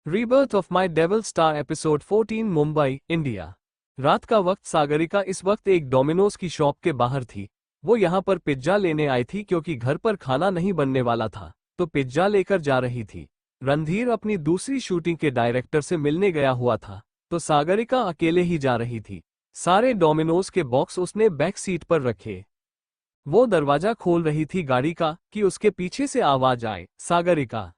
Rebirth of my devil star episode 14 Mumbai, India. रात का वक्त। सागरिका इस वक्त एक डोमिनोज की शॉप के बाहर थी। वो यहाँ पर पिज्जा लेने आई थी क्योंकि घर पर खाना नहीं बनने वाला था, तो पिज्जा लेकर जा रही थी। रणधीर अपनी दूसरी शूटिंग के डायरेक्टर से मिलने गया हुआ था, तो सागरिका अकेले ही जा रही थी। सारे डोमिनोज के बॉक्स उसने बैक सीट पर रखे। वो दरवाजा खोल रही थी गाड़ी का कि उसके पीछे से आवाज आए, सागरिका।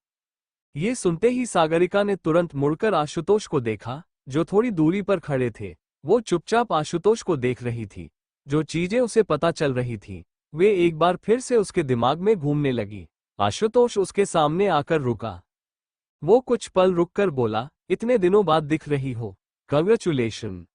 ये सुनते ही सागरिका ने तुरंत मुड़कर आशुतोष को देखा, जो थोड़ी दूरी पर खड़े थे। वो चुपचाप आशुतोष को देख रही थी। जो चीजें उसे पता चल रही थी वे एक बार फिर से उसके दिमाग में घूमने लगी। आशुतोष उसके सामने आकर रुका। वो कुछ पल रुककर बोला, इतने दिनों बाद दिख रही हो, कांग्रेचुलेशन।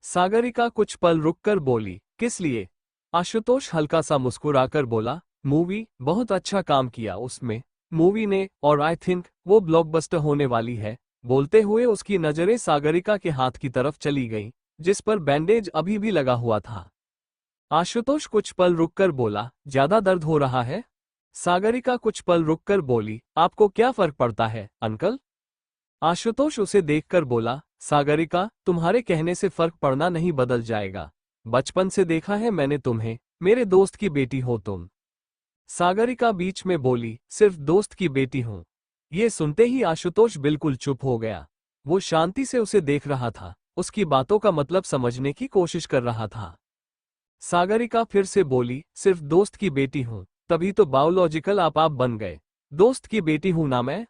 सागरिका कुछ पल रुककर बोली, किस लिए? आशुतोष हल्का सा मुस्कुराकर बोला, मूवी, बहुत अच्छा काम किया उसमें मूवी ने, और आई थिंक वो ब्लॉकबस्टर होने वाली है। बोलते हुए उसकी नजरें सागरिका के हाथ की तरफ चली गईं, जिस पर बैंडेज अभी भी लगा हुआ था। आशुतोष कुछ पल रुककर बोला, ज्यादा दर्द हो रहा है? सागरिका कुछ पल रुककर बोली, आपको क्या फर्क पड़ता है अंकल? आशुतोष उसे देखकर बोला, सागरिका, तुम्हारे कहने से फर्क पड़ना नहीं बदल जाएगा। बचपन से देखा है मैंने तुम्हें, मेरे दोस्त की बेटी हो तुम। सागरिका बीच में बोली, सिर्फ दोस्त की बेटी हूं। ये सुनते ही आशुतोष बिल्कुल चुप हो गया। वो शांति से उसे देख रहा था, उसकी बातों का मतलब समझने की कोशिश कर रहा था। सागरिका फिर से बोली, सिर्फ दोस्त की बेटी हूं, तभी तो बायोलॉजिकल आप बन गए। दोस्त की बेटी हूं ना मैं?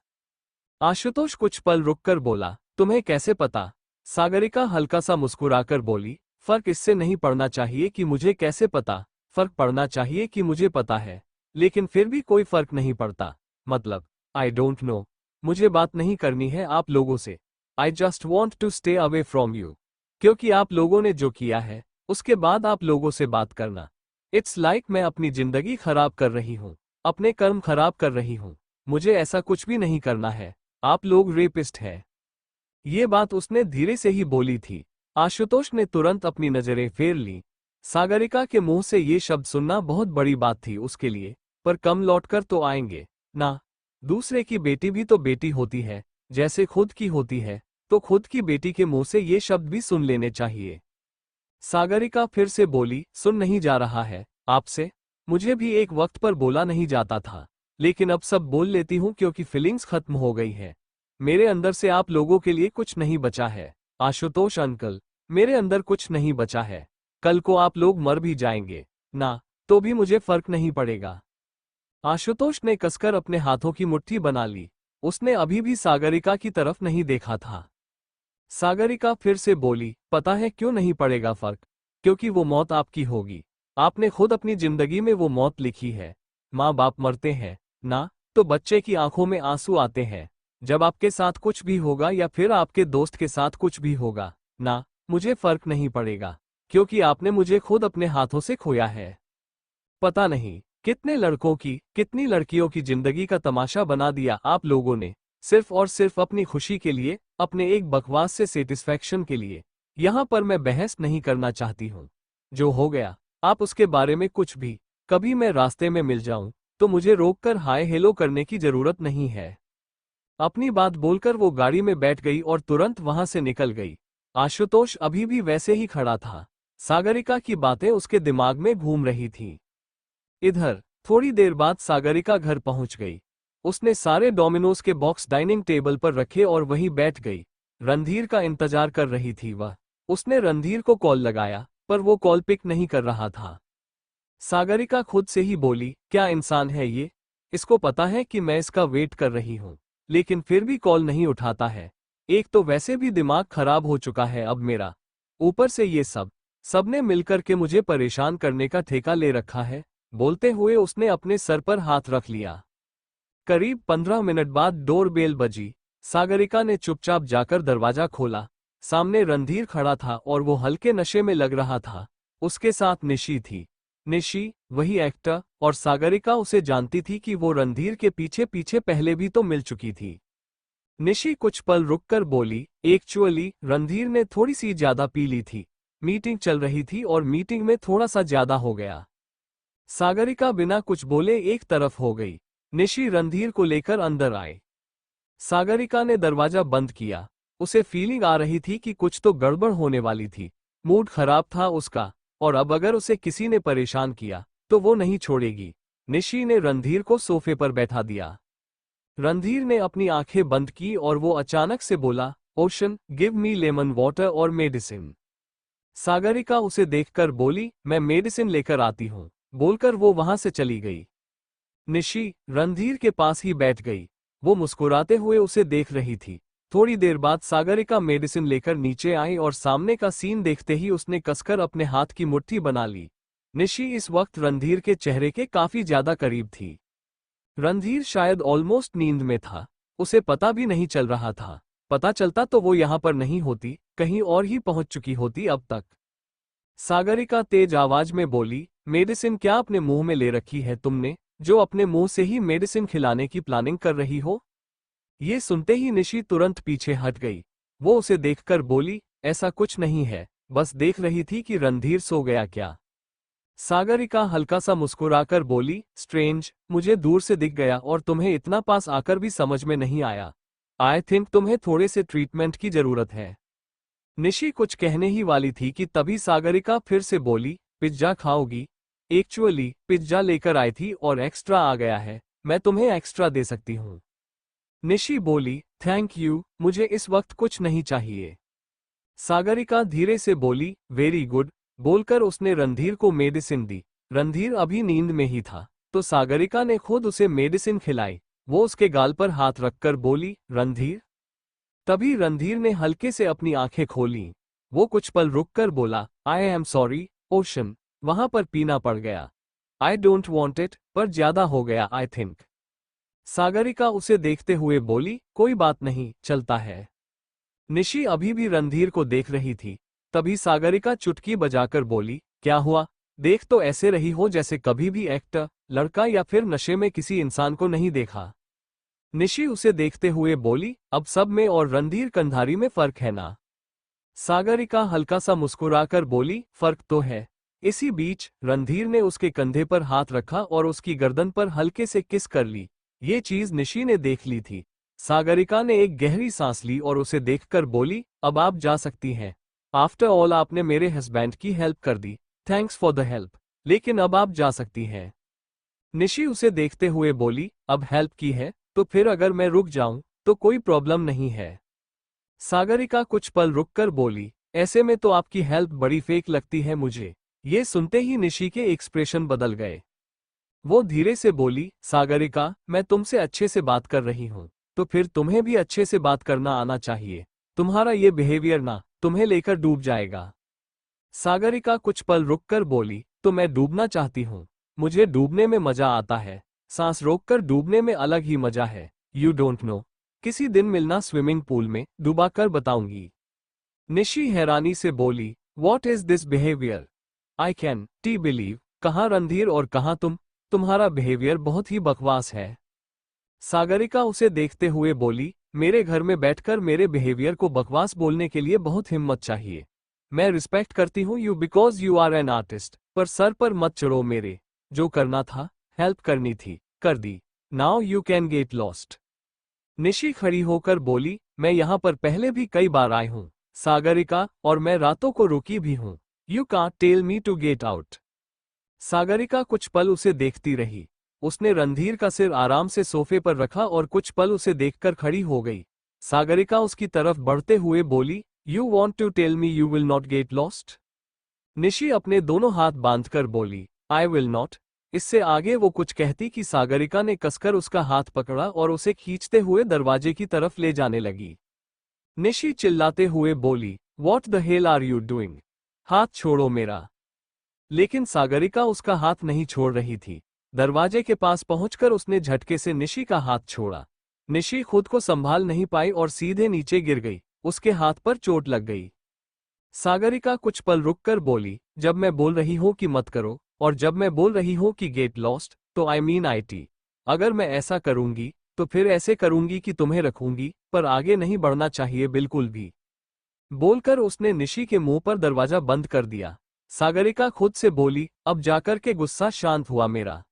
आशुतोष कुछ पल रुककर बोला, तुम्हें कैसे पता? सागरिका हल्का सा मुस्कुराकर बोली, फर्क इससे नहीं पड़ना चाहिए कि मुझे कैसे पता, फर्क पड़ना चाहिए कि मुझे पता है। लेकिन फिर भी कोई फर्क नहीं पड़ता। मतलब, आई डोंट नो। मुझे बात नहीं करनी है आप लोगों से। I just want to stay away from you. क्योंकि आप लोगों ने जो किया है, उसके बाद आप लोगों से बात करना, इट्स लाइक मैं अपनी जिंदगी खराब कर रही हूँ, अपने कर्म खराब कर रही हूँ। मुझे ऐसा कुछ भी नहीं करना है। आप लोग रेपिस्ट हैं। ये बात उसने धीरे से ही बोली थी। आशुतोष ने तुरंत अपनी नजरें फेर ली। सागरिका के मुंह से ये शब्द सुनना बहुत बड़ी बात थी उसके लिए, पर कम लौटकर तो आएंगे ना। दूसरे की बेटी भी तो बेटी होती है, जैसे खुद की होती है, तो खुद की बेटी के मुंह से ये शब्द भी सुन लेने चाहिए। सागरिका फिर से बोली, सुन नहीं जा रहा है आपसे? मुझे भी एक वक्त पर बोला नहीं जाता था, लेकिन अब सब बोल लेती हूँ क्योंकि फीलिंग्स खत्म हो गई है। मेरे अंदर से आप लोगों के लिए कुछ नहीं बचा है आशुतोष अंकल, मेरे अंदर कुछ नहीं बचा है। कल को आप लोग मर भी जाएंगे ना, तो भी मुझे फर्क नहीं पड़ेगा। आशुतोष ने कसकर अपने हाथों की मुट्ठी बना ली। उसने अभी भी सागरिका की तरफ नहीं देखा था। सागरिका फिर से बोली, पता है क्यों नहीं पड़ेगा फर्क? क्योंकि वो मौत आपकी होगी। आपने खुद अपनी जिंदगी में वो मौत लिखी है। माँ बाप मरते हैं ना, तो बच्चे की आंखों में आंसू आते हैं। जब आपके साथ कुछ भी होगा या फिर आपके दोस्त के साथ कुछ भी होगा ना, मुझे फर्क नहीं पड़ेगा, क्योंकि आपने मुझे खुद अपने हाथों से खोया है। पता नहीं कितने लड़कों की, कितनी लड़कियों की जिंदगी का तमाशा बना दिया आप लोगों ने, सिर्फ और सिर्फ अपनी खुशी के लिए, अपने एक बकवास से सेटिस्फैक्शन के लिए। यहां पर मैं बहस नहीं करना चाहती हूं। जो हो गया, आप उसके बारे में कुछ भी, कभी मैं रास्ते में मिल जाऊं, तो मुझे रोककर हाय हेलो करने की जरूरत नहीं है। अपनी बात बोलकर वो गाड़ी में बैठ गई और तुरंत वहां से निकल गई। आशुतोष अभी भी वैसे ही खड़ा था। सागरिका की बातें उसके दिमाग में घूम रही थीं। इधर थोड़ी देर बाद सागरिका घर पहुंच गई। उसने सारे डोमिनोज के बॉक्स डाइनिंग टेबल पर रखे और वहीं बैठ गई। रणधीर का इंतजार कर रही थी वह। उसने रणधीर को कॉल लगाया, पर वो कॉल पिक नहीं कर रहा था। सागरिका खुद से ही बोली, क्या इंसान है ये? इसको पता है कि मैं इसका वेट कर रही हूं, लेकिन फिर भी कॉल नहीं उठाता है। एक तो वैसे भी दिमाग खराब हो चुका है अब मेरा, ऊपर से ये सबने मिलकर के मुझे परेशान करने का ठेका ले रखा है। बोलते हुए उसने अपने सर पर हाथ रख लिया। करीब 15 मिनट बाद डोरबेल बजी। सागरिका ने चुपचाप जाकर दरवाजा खोला। सामने रणधीर खड़ा था और वो हल्के नशे में लग रहा था। उसके साथ निशी थी। निशी, वही एक्टर, और सागरिका उसे जानती थी कि वो रणधीर के पीछे पीछे पहले भी तो मिल चुकी थी। निशी कुछ पल रुककर बोली, एक्चुअली रणधीर ने थोड़ी सी ज्यादा पी ली थी। मीटिंग चल रही थी और मीटिंग में थोड़ा सा ज्यादा हो गया। सागरिका बिना कुछ बोले एक तरफ हो गई। निशी रणधीर को लेकर अंदर आए। सागरिका ने दरवाजा बंद किया। उसे फीलिंग आ रही थी कि कुछ तो गड़बड़ होने वाली थी। मूड खराब था उसका, और अब अगर उसे किसी ने परेशान किया तो वो नहीं छोड़ेगी। निशी ने रणधीर को सोफे पर बैठा दिया। रणधीर ने अपनी आंखें बंद की और वो अचानक से बोला, ocean, give me lemon water और मेडिसिन। सागरिका उसे देखकर बोली, मैं मेडिसिन लेकर आती हूँ। बोलकर वो वहां से चली गई। निशी रणधीर के पास ही बैठ गई। वो मुस्कुराते हुए उसे देख रही थी। थोड़ी देर बाद सागरिका मेडिसिन लेकर नीचे आई और सामने का सीन देखते ही उसने कसकर अपने हाथ की मुट्ठी बना ली। निशी इस वक्त रणधीर के चेहरे के काफी ज्यादा करीब थी। रणधीर शायद ऑलमोस्ट नींद में था। उसे पता भी नहीं चल रहा था। पता चलता तो वो यहाँ पर नहीं होती, कहीं और ही पहुंच चुकी होती अब तक। सागरिका तेज आवाज में बोली, मेडिसिन क्या अपने मुंह में ले रखी है तुमने, जो अपने मुंह से ही मेडिसिन खिलाने की प्लानिंग कर रही हो? ये सुनते ही निशी तुरंत पीछे हट गई। वो उसे देखकर बोली, ऐसा कुछ नहीं है, बस देख रही थी कि रणधीर सो गया क्या। सागरिका हल्का सा मुस्कुराकर बोली, स्ट्रेंज, मुझे दूर से दिख गया और तुम्हें इतना पास आकर भी समझ में नहीं आया। आई थिंक तुम्हें थोड़े से ट्रीटमेंट की जरूरत है। निशी कुछ कहने ही वाली थी कि तभी सागरिका फिर से बोली, पिज्जा खाओगी? एक्चुअली पिज्जा लेकर आई थी और एक्स्ट्रा आ गया है, मैं तुम्हें एक्स्ट्रा दे सकती हूँ। निशी बोली, थैंक यू, मुझे इस वक्त कुछ नहीं चाहिए। सागरिका धीरे से बोली, वेरी गुड। बोलकर उसने रणधीर को मेडिसिन दी। रणधीर अभी नींद में ही था, तो सागरिका ने खुद उसे मेडिसिन खिलाई। वो उसके गाल पर हाथ रखकर बोली, रणधीर। तभी रणधीर ने हल्के से अपनी आंखें खोलीं। वो कुछ पल रुककर बोला, आई एम सॉरी, ओशन, वहां पर पीना पड़ गया। आई डोंट वॉन्ट इट, पर ज्यादा हो गया आई थिंक। सागरिका उसे देखते हुए बोली, कोई बात नहीं, चलता है। निशी अभी भी रणधीर को देख रही थी। तभी सागरिका चुटकी बजाकर बोली, क्या हुआ? देख तो ऐसे रही हो जैसे कभी भी एक्टर, लड़का या फिर नशे में किसी इंसान को नहीं देखा। निशी उसे देखते हुए बोली, अब सब में और रणधीर कंधारी में फर्क है ना? सागरिका हल्का सा मुस्कुराकर बोली, फर्क तो है। इसी बीच रणधीर ने उसके कंधे पर हाथ रखा और उसकी गर्दन पर हल्के से किस कर ली। ये चीज निशी ने देख ली थी। सागरिका ने एक गहरी सांस ली और उसे देखकर बोली, अब आप जा सकती हैं। आफ्टर ऑल आपने मेरे हस्बैंड की हेल्प कर दी, थैंक्स फॉर द हेल्प, लेकिन अब आप जा सकती हैं। निशी उसे देखते हुए बोली, अब हेल्प की है तो फिर अगर मैं रुक जाऊं तो कोई प्रॉब्लम नहीं है। सागरिका कुछ पल रुककर बोली, ऐसे में तो आपकी हेल्प बड़ी फेक लगती है मुझे। ये सुनते ही निशी के एक्सप्रेशन बदल गए। वो धीरे से बोली, सागरिका, मैं तुमसे अच्छे से बात कर रही हूँ, तो फिर तुम्हें भी अच्छे से बात करना आना चाहिए। तुम्हारा ये बिहेवियर ना तुम्हें लेकर डूब जाएगा। सागरिका कुछ पल रुककर बोली, तो मैं डूबना चाहती हूँ। मुझे डूबने में मजा आता है। सांस रोककर डूबने में अलग ही मजा है। You don't know. किसी दिन मिलना स्विमिंग पूल में, डुबाकर बताऊंगी। निशी हैरानी से बोली, what is this behaviour? I can T believe. कहाँ रणधीर और कहाँ तुम? तुम्हारा बिहेवियर बहुत ही बकवास है। सागरिका उसे देखते हुए बोली, मेरे घर में बैठकर मेरे बिहेवियर को बकवास बोलने के लिए बहुत हिम्मत चाहिए। मैं रिस्पेक्ट करती हूँ you because you are an artist, पर सर पर मत चढ़ो मेरे। जो करना था, हेल्प करनी थी, कर दी। Now you can get lost. Nishi खड़ी होकर बोली, मैं यहाँ पर पहले भी कई बार आई हूँ सागरिका, और मैं रातों को रुकी भी हूँ। You can't tell me to get out. Sagarika कुछ पल उसे देखती रही। उसने रणधीर का सिर आराम से सोफे पर रखा और कुछ पल उसे देखकर खड़ी हो गई। सागरिका उसकी तरफ बढ़ते हुए बोली, you want to tell me you will not get lost? Nishi अपने दोनों हाथ बांधकर बोली, आई विल नॉट। इससे आगे वो कुछ कहती कि सागरिका ने कसकर उसका हाथ पकड़ा और उसे खींचते हुए दरवाजे की तरफ ले जाने लगी। निशी चिल्लाते हुए बोली, what the hell are you doing? हाथ छोड़ो मेरा। लेकिन सागरिका उसका हाथ नहीं छोड़ रही थी। दरवाजे के पास पहुंचकर उसने झटके से निशी का हाथ छोड़ा। निशी खुद को संभाल नहीं पाई और सीधे नीचे गिर गई। उसके हाथ पर चोट लग गई। सागरिका कुछ पल रुककर बोली, जब मैं बोल रही हूं कि मत करो, और जब मैं बोल रही हूं कि गेट लॉस्ट, तो आई मीन IT। अगर मैं ऐसा करूंगी तो फिर ऐसे करूंगी कि तुम्हें रखूंगी, पर आगे नहीं बढ़ना चाहिए बिल्कुल भी। बोलकर उसने निशी के मुंह पर दरवाजा बंद कर दिया। सागरिका खुद से बोली, अब जाकर के गुस्सा शांत हुआ मेरा।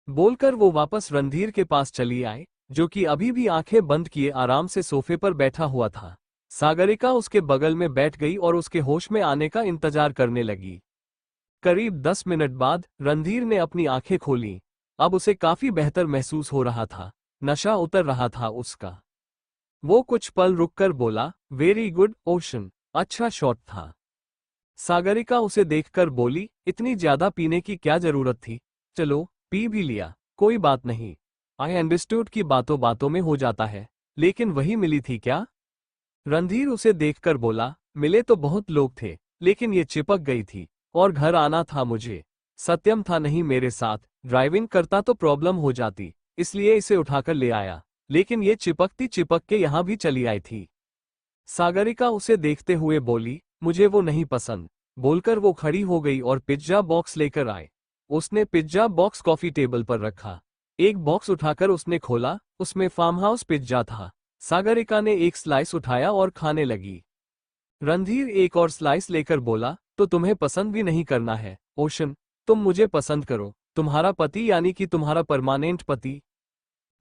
बोलकर वो वापस रणधीर के पास चली आई जो कि अभी भी आंखें बंद किए आराम से सोफे पर बैठा हुआ था। सागरिका उसके बगल में बैठ गई और उसके होश में आने का इंतजार करने लगी। करीब 10 मिनट बाद रणधीर ने अपनी आंखें खोली। अब उसे काफी बेहतर महसूस हो रहा था, नशा उतर रहा था उसका। वो कुछ पल रुककर बोला, वेरी गुड ओशन, अच्छा शॉट था। सागरिका उसे देखकर बोली, इतनी ज्यादा पीने की क्या जरूरत थी, चलो पी भी लिया, कोई बात नहीं। आई अंडरस्टूड कि बातों बातों में हो जाता है, लेकिन वही मिली थी क्या? रणधीर उसे देखकर बोला, मिले तो बहुत लोग थे, लेकिन ये चिपक गई थी, और घर आना था मुझे। सत्यम था नहीं मेरे साथ, ड्राइविंग करता तो प्रॉब्लम हो जाती, इसलिए इसे उठाकर ले आया, लेकिन ये चिपकती चिपक के यहां भी चली आई थी। सागरिका उसे देखते हुए बोली, मुझे वो नहीं पसंद। बोलकर वो खड़ी हो गई और पिज्जा बॉक्स लेकर आए। उसने पिज्जा बॉक्स कॉफी टेबल पर रखा। एक बॉक्स उठाकर उसने खोला, उसमें फार्म हाउस पिज्जा था। सागरिका ने एक स्लाइस उठाया और खाने लगी। रणधीर एक और स्लाइस लेकर बोला, तो तुम्हें पसंद भी नहीं करना है ओशन, तुम मुझे पसंद करो, तुम्हारा पति यानी कि तुम्हारा परमानेंट पति।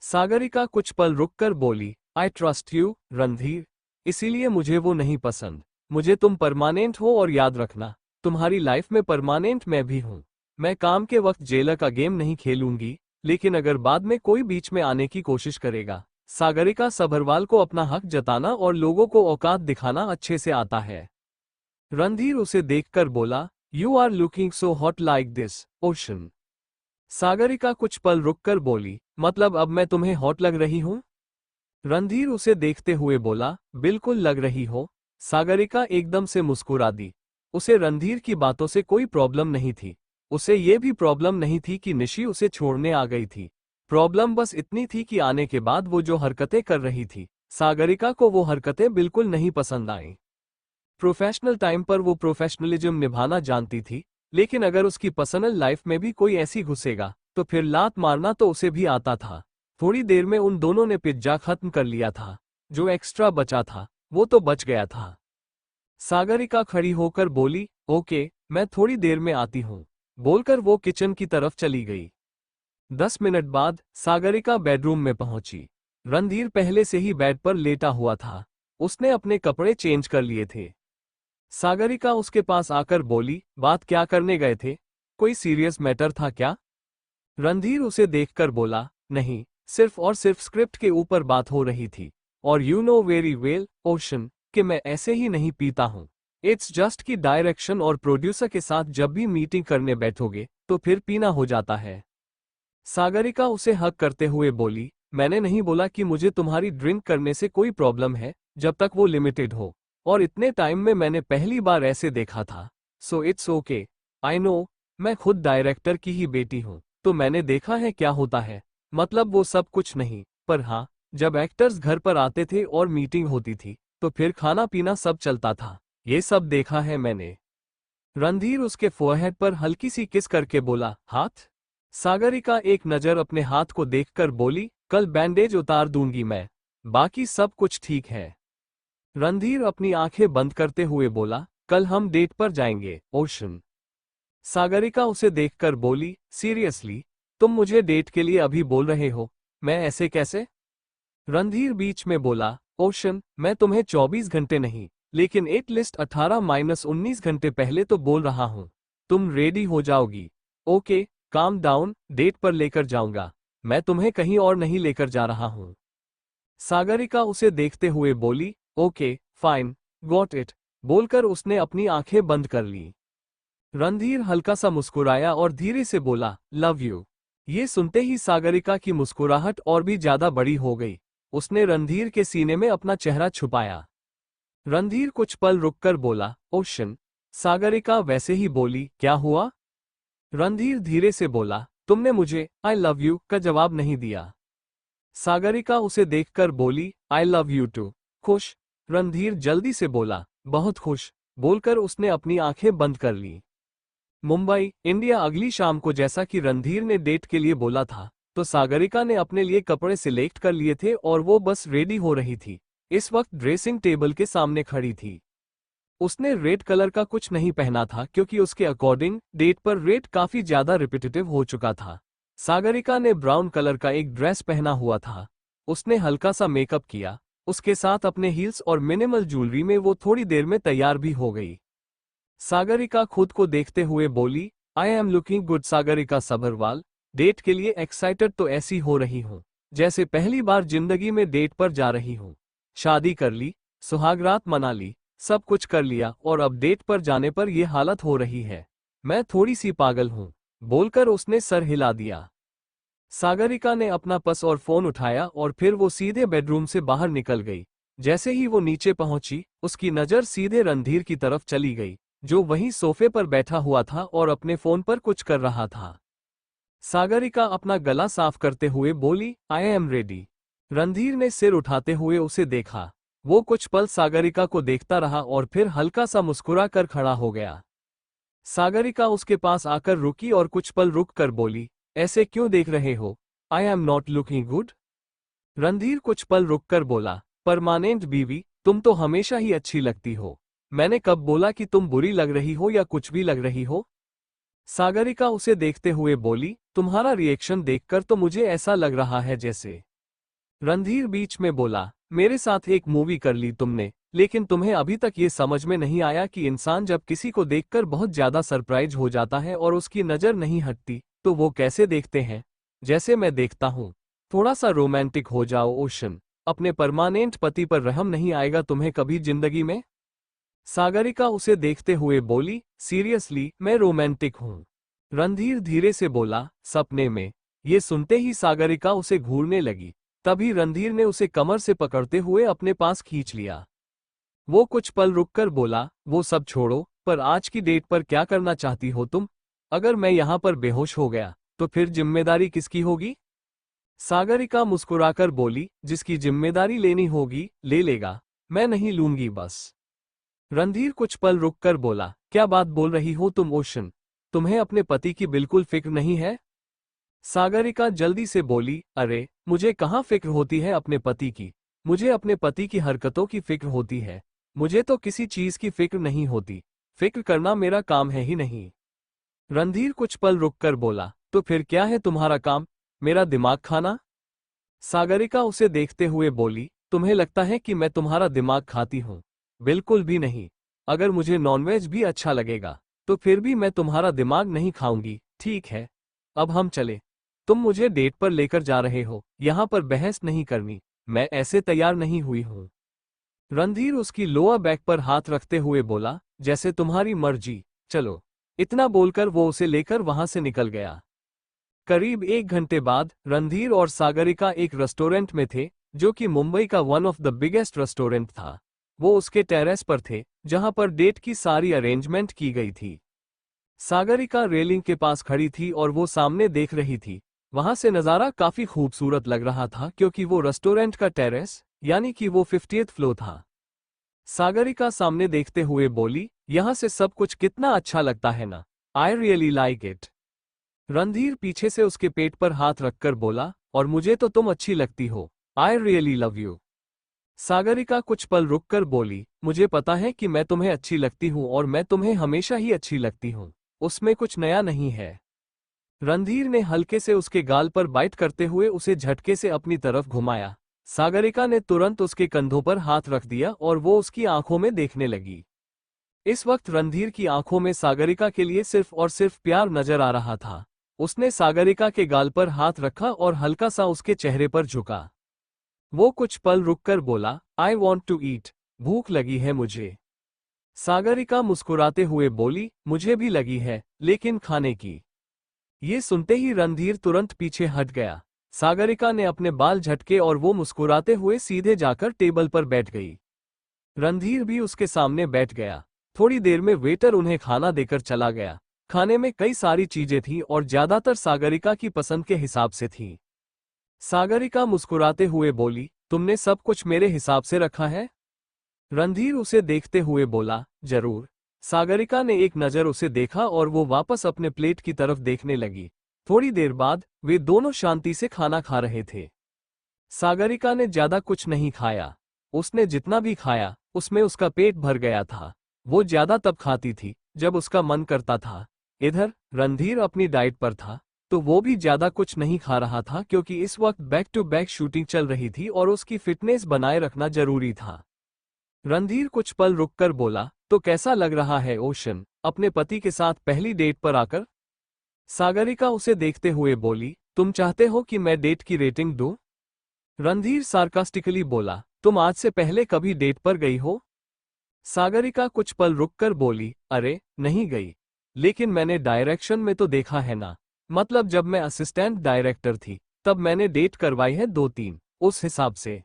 सागरिका कुछ पल रुककर बोली, आई ट्रस्ट यू रणधीर, इसीलिए मुझे वो नहीं पसंद। मुझे तुम परमानेंट हो और याद रखना, तुम्हारी लाइफ में परमानेंट मैं भी हूं। मैं काम के वक्त जेलर का गेम नहीं खेलूंगी, लेकिन अगर बाद में कोई बीच में आने की कोशिश करेगा। सागरिका सभरवाल को अपना हक जताना और लोगों को औकात दिखाना अच्छे से आता है। रणधीर उसे देखकर बोला, you are looking so hot like this ocean. Sagarika कुछ पल रुककर बोली, मतलब अब मैं तुम्हें हॉट लग रही हूं? रणधीर उसे देखते हुए बोला, बिल्कुल लग रही हो। सागरिका एकदम से मुस्कुरा दी। उसे रणधीर की बातों से कोई प्रॉब्लम नहीं थी। उसे ये भी प्रॉब्लम नहीं थी कि निशी उसे छोड़ने आ गई थी। प्रॉब्लम बस इतनी थी कि आने के बाद वो जो हरकतें कर रही थी, सागरिका को वो हरकतें बिल्कुल नहीं पसंद आईं। प्रोफेशनल टाइम पर वो प्रोफेशनलिज्म निभाना जानती थी, लेकिन अगर उसकी पर्सनल लाइफ में भी कोई ऐसी घुसेगा, तो फिर लात मारना तो उसे भी आता था। थोड़ी देर में उन दोनों ने पिज्जा खत्म कर लिया था। जो एक्स्ट्रा बचा था, वो तो बच गया था। सागरिका खड़ी होकर बोली, ओके, मैं थोड़ी देर में आती हूँ। बोलकर वो किचन की तरफ चली गई। 10 मिनट बाद सागरिका बेडरूम में पहुंची। रणधीर पहले से ही बेड पर लेटा हुआ था। उसने अपने कपड़े चेंज कर लिए थे। सागरिका उसके पास आकर बोली, बात क्या करने गए थे? कोई सीरियस मैटर था क्या? रणधीर उसे देखकर बोला, नहीं, सिर्फ और सिर्फ स्क्रिप्ट के ऊपर बात हो रही थी। और you know very well ocean, कि मैं ऐसे ही नहीं पीता हूं। इट्स जस्ट कि डायरेक्शन और प्रोड्यूसर के साथ जब भी मीटिंग करने बैठोगे, तो फिर पीना हो जाता है। सागरिका उसे हक करते हुए बोली, मैंने नहीं बोला कि मुझे तुम्हारी ड्रिंक करने से कोई प्रॉब्लम है, जब तक वो लिमिटेड हो। और इतने टाइम में मैंने पहली बार ऐसे देखा था। So it's okay. I know, मैं खुद डायरेक्टर की ही बेटी हूं, तो मैंने देखा है क्या होता है। मतलब वो सब कुछ नहीं, पर हाँ, जब एक्टर्स घर पर आते थे और मीटिंग होती थी, तो फिर खाना पीना सब चलता था। ये सब देखा है मैंने। रणधीर उसके फोरहेड पर हल्की सी किस करके बोला, हाथ? सागरिका एक नजर अपने हाथ को देखकर बोली, कल बैंडेज उतार दूंगी मैं, बाकी सब कुछ ठीक है। रणधीर अपनी आंखें बंद करते हुए बोला, कल हम डेट पर जाएंगे ओशन। सागरिका उसे देखकर बोली, सीरियसली, तुम मुझे डेट के लिए अभी बोल रहे हो? मैं ऐसे कैसे? रणधीर बीच में बोला, ओशन, मैं तुम्हें 24 घंटे नहीं, लेकिन एटलीस्ट 18-19 घंटे पहले तो बोल रहा हूं। तुम रेडी हो जाओगी? ओके, काम डाउन, डेट पर लेकर जाऊंगा। मैं तुम्हें कहीं और नहीं लेकर जा रहा हूं। सागरिका उसे देखते हुए बोली, ओके फाइन, गॉट इट। बोलकर उसने अपनी आंखें बंद कर ली। रणधीर हल्का सा मुस्कुराया और धीरे से बोला, लव यू। ये सुनते ही सागरिका की मुस्कुराहट और भी ज्यादा बड़ी हो गई। उसने रणधीर के सीने में अपना चेहरा छुपाया। रणधीर कुछ पल रुककर बोला, ओशन। सागरिका वैसे ही बोली, क्या हुआ? रणधीर धीरे से बोला, तुमने मुझे आई लव यू का जवाब नहीं दिया। सागरिका उसे देखकर बोली, आई लव यू टू। खुश? रणधीर जल्दी से बोला, बहुत खुश। बोलकर उसने अपनी आंखें बंद कर ली। मुंबई, इंडिया अगली शाम को जैसा कि रणधीर ने डेट के लिए बोला था, तो सागरिका ने अपने लिए कपड़े सिलेक्ट कर लिए थे और वो बस रेडी हो रही थी। इस वक्त ड्रेसिंग टेबल के सामने खड़ी थी। उसने रेड कलर का कुछ नहीं पहना था क्योंकि उसके अकॉर्डिंग डेट पर रेड काफी ज्यादा रिपीटेटिव हो चुका था। सागरिका ने ब्राउन कलर का एक ड्रेस पहना हुआ था। उसने हल्का सा मेकअप किया, उसके साथ अपने हील्स और मिनिमल ज्वेलरी में वो थोड़ी देर में तैयार भी हो गई। सागरिका खुद को देखते हुए बोली, I am looking good. Sagarika Sabharwal, date के लिए एक्साइटेड तो ऐसी हो रही हूँ जैसे पहली बार जिंदगी में डेट पर जा रही हूँ। शादी कर ली, सुहागरात मना ली, सब कुछ कर लिया और अब डेट पर जाने पर यह हालत हो रही है। मैं थोड़ी सी पागल हूँ, बोलकर उसने सर हिला दिया। सागरिका ने अपना पर्स और फोन उठाया और फिर वो सीधे बेडरूम से बाहर निकल गई। जैसे ही वो नीचे पहुंची, उसकी नजर सीधे रणधीर की तरफ चली गई, जो वहीं सोफे पर बैठा हुआ था और अपने फोन पर कुछ कर रहा था। सागरिका अपना गला साफ करते हुए बोली, आई एम रेडी। रणधीर ने सिर उठाते हुए उसे देखा। वो कुछ पल सागरिका को देखता रहा और फिर हल्का सा मुस्कुरा कर खड़ा हो गया। सागरिका उसके पास आकर रुकी और कुछ पल रुक कर बोली, ऐसे क्यों देख रहे हो? I am not looking good. Randhir कुछ पल रुककर बोला, परमानेंट बीवी, तुम तो हमेशा ही अच्छी लगती हो। मैंने कब बोला कि तुम बुरी लग रही हो या कुछ भी लग रही हो? सागरिका उसे देखते हुए बोली, तुम्हारा रिएक्शन देखकर तो मुझे ऐसा लग रहा है जैसे। रणधीर बीच में बोला, मेरे साथ एक मूवी कर ली तुमने, लेकिन तुम्हें अभी तक ये समझ में नहीं आया कि इंसान जब किसी को देखकर बहुत ज्यादा सरप्राइज हो जाता है और उसकी नजर नहीं हटती, तो वो कैसे देखते हैं, जैसे मैं देखता हूँ। थोड़ा सा रोमांटिक हो जाओ ओशन, अपने परमानेंट पति पर रहम नहीं आएगा तुम्हें कभी जिंदगी में? सागरिका उसे देखते हुए बोली, सीरियसली मैं रोमांटिक हूँ। रणधीर धीरे से बोला, सपने में। ये सुनते ही सागरिका उसे घूरने लगी। तभी रणधीर ने उसे कमर से पकड़ते हुए अपने पास खींच लिया। वो कुछ पल रुककर बोला, वो सब छोड़ो, पर आज की डेट पर क्या करना चाहती हो तुम? अगर मैं यहां पर बेहोश हो गया तो फिर जिम्मेदारी किसकी होगी? सागरिका मुस्कुराकर बोली, जिसकी जिम्मेदारी लेनी होगी ले लेगा, मैं नहीं लूंगी बस। रणधीर कुछ पल रुककर बोला, क्या बात बोल रही हो तुम ओशन? तुम्हें अपने पति की बिल्कुल फिक्र नहीं है? सागरिका जल्दी से बोली, अरे मुझे कहाँ फिक्र होती है अपने पति की। मुझे अपने पति की हरकतों की फिक्र होती है। मुझे तो किसी चीज की फिक्र नहीं होती। फिक्र करना मेरा काम है ही नहीं। रणधीर कुछ पल रुककर बोला, तो फिर क्या है तुम्हारा काम? मेरा दिमाग खाना? सागरिका उसे देखते हुए बोली, तुम्हें लगता है कि मैं तुम्हारा दिमाग खाती हूँ? बिल्कुल भी नहीं। अगर मुझे नॉनवेज भी अच्छा लगेगा तो फिर भी मैं तुम्हारा दिमाग नहीं खाऊंगी। ठीक है, अब हम चले। तुम मुझे डेट पर लेकर जा रहे हो, यहां पर बहस नहीं करनी। मैं ऐसे तैयार नहीं हुई हूं। रणधीर उसकी लोअर बैक पर हाथ रखते हुए बोला, जैसे तुम्हारी मर्जी, चलो। इतना बोलकर वो उसे लेकर वहां से निकल गया। करीब 1 घंटे बाद रणधीर और सागरिका एक रेस्टोरेंट में थे, जो कि मुंबई का one of the biggest restaurant था। वो उसके टेरेस पर थे, जहां पर डेट की सारी अरेंजमेंट की गई थी। सागरिका रेलिंग के पास खड़ी थी और वो सामने देख रही थी। वहां से नज़ारा काफी खूबसूरत लग रहा था क्योंकि वो रेस्टोरेंट का टेरेस, यानी कि वो 50th फ्लोर था। सागरिका सामने देखते हुए बोली, यहां से सब कुछ कितना अच्छा लगता है ना। I really like it. Randhir पीछे से उसके पेट पर हाथ रखकर बोला, और मुझे तो तुम अच्छी लगती हो। I really love you. Sagarika कुछ पल रुककर बोली, मुझे पता है कि मैं तुम्हें अच्छी लगती हूँ और मैं तुम्हें हमेशा ही अच्छी लगती हूँ। उसमें कुछ नया नहीं है। रणधीर ने हल्के से उसके गाल पर बाइट करते हुए उसे झटके से अपनी तरफ घुमाया। सागरिका ने तुरंत उसके कंधों पर हाथ रख दिया और वो उसकी आंखों में देखने लगी। इस वक्त रणधीर की आंखों में सागरिका के लिए सिर्फ और सिर्फ प्यार नजर आ रहा था। उसने सागरिका के गाल पर हाथ रखा और हल्का सा उसके चेहरे पर झुका। वो कुछ पल रुककर बोला, आई वॉन्ट टू ईट। भूख लगी है मुझे। सागरिका मुस्कुराते हुए बोली, मुझे भी लगी है, लेकिन खाने की। ये सुनते ही रणधीर तुरंत पीछे हट गया। सागरिका ने अपने बाल झटके और वो मुस्कुराते हुए सीधे जाकर टेबल पर बैठ गई। रणधीर भी उसके सामने बैठ गया। थोड़ी देर में वेटर उन्हें खाना देकर चला गया। खाने में कई सारी चीजें थीं और ज्यादातर सागरिका की पसंद के हिसाब से थीं। सागरिका मुस्कुराते हुए बोली, तुमने सब कुछ मेरे हिसाब से रखा है? रणधीर उसे देखते हुए बोला, जरूर। सागरिका ने एक नज़र उसे देखा और वो वापस अपने प्लेट की तरफ देखने लगी। थोड़ी देर बाद वे दोनों शांति से खाना खा रहे थे। सागरिका ने ज्यादा कुछ नहीं खाया। उसने जितना भी खाया उसमें उसका पेट भर गया था। वो ज्यादा तब खाती थी जब उसका मन करता था। इधर रणधीर अपनी डाइट पर था। तो वो भी ज्यादा कुछ नहीं खा रहा था क्योंकि इस वक्त बैक टू बैक शूटिंग चल रही थी और उसकी फिटनेस बनाए रखना जरूरी था। रणधीर कुछ पल रुककर बोला, तो कैसा लग रहा है ओशन, अपने पति के साथ पहली डेट पर आकर? सागरिका उसे देखते हुए बोली, तुम चाहते हो कि मैं डेट की रेटिंग दूं? रणधीर सार्कास्टिकली बोला, तुम आज से पहले कभी डेट पर गई हो? सागरिका कुछ पल रुककर बोली, अरे नहीं गई, लेकिन मैंने डायरेक्शन में तो देखा है ना, मतलब जब मैं असिस्टेंट डायरेक्टर थी तब मैंने डेट करवाई है 2-3, उस हिसाब से।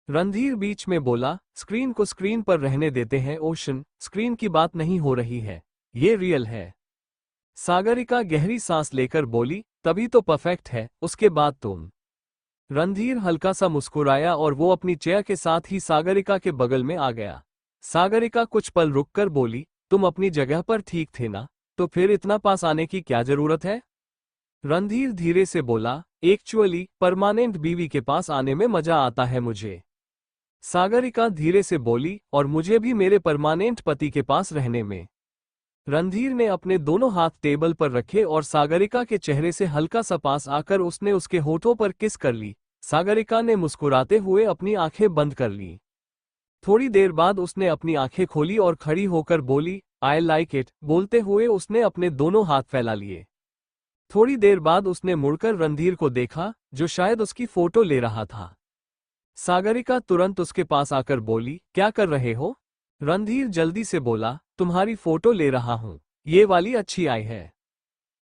रणधीर बीच में बोला, स्क्रीन को स्क्रीन पर रहने देते हैं ओशन, स्क्रीन की बात नहीं हो रही है, ये रियल है। सागरिका गहरी सांस लेकर बोली, तभी तो परफेक्ट है, उसके बाद तुम। रणधीर हल्का सा मुस्कुराया और वो अपनी चेयर के साथ ही सागरिका के बगल में आ गया। सागरिका कुछ पल रुककर बोली, तुम अपनी जगह पर ठीक थे ना, तो फिर इतना पास आने की क्या जरूरत है? रणधीर धीरे से बोला, एक्चुअली परमानेंट बीवी के पास आने में मजा आता है मुझे। सागरिका धीरे से बोली, और मुझे भी मेरे परमानेंट पति के पास रहने में। रणधीर ने अपने दोनों हाथ टेबल पर रखे और सागरिका के चेहरे से हल्का सा पास आकर उसने उसके होठों पर किस कर ली। सागरिका ने मुस्कुराते हुए अपनी आंखें बंद कर ली। थोड़ी देर बाद उसने अपनी आंखें खोली और खड़ी होकर बोली, आई लाइक इट, बोलते हुए उसने अपने दोनों हाथ फैला लिए। थोड़ी देर बाद उसने मुड़कर रणधीर को देखा, जो शायद उसकी फोटो ले रहा था। सागरिका तुरंत उसके पास आकर बोली, क्या कर रहे हो? रणधीर जल्दी से बोला, तुम्हारी फोटो ले रहा हूं, ये वाली अच्छी आई है।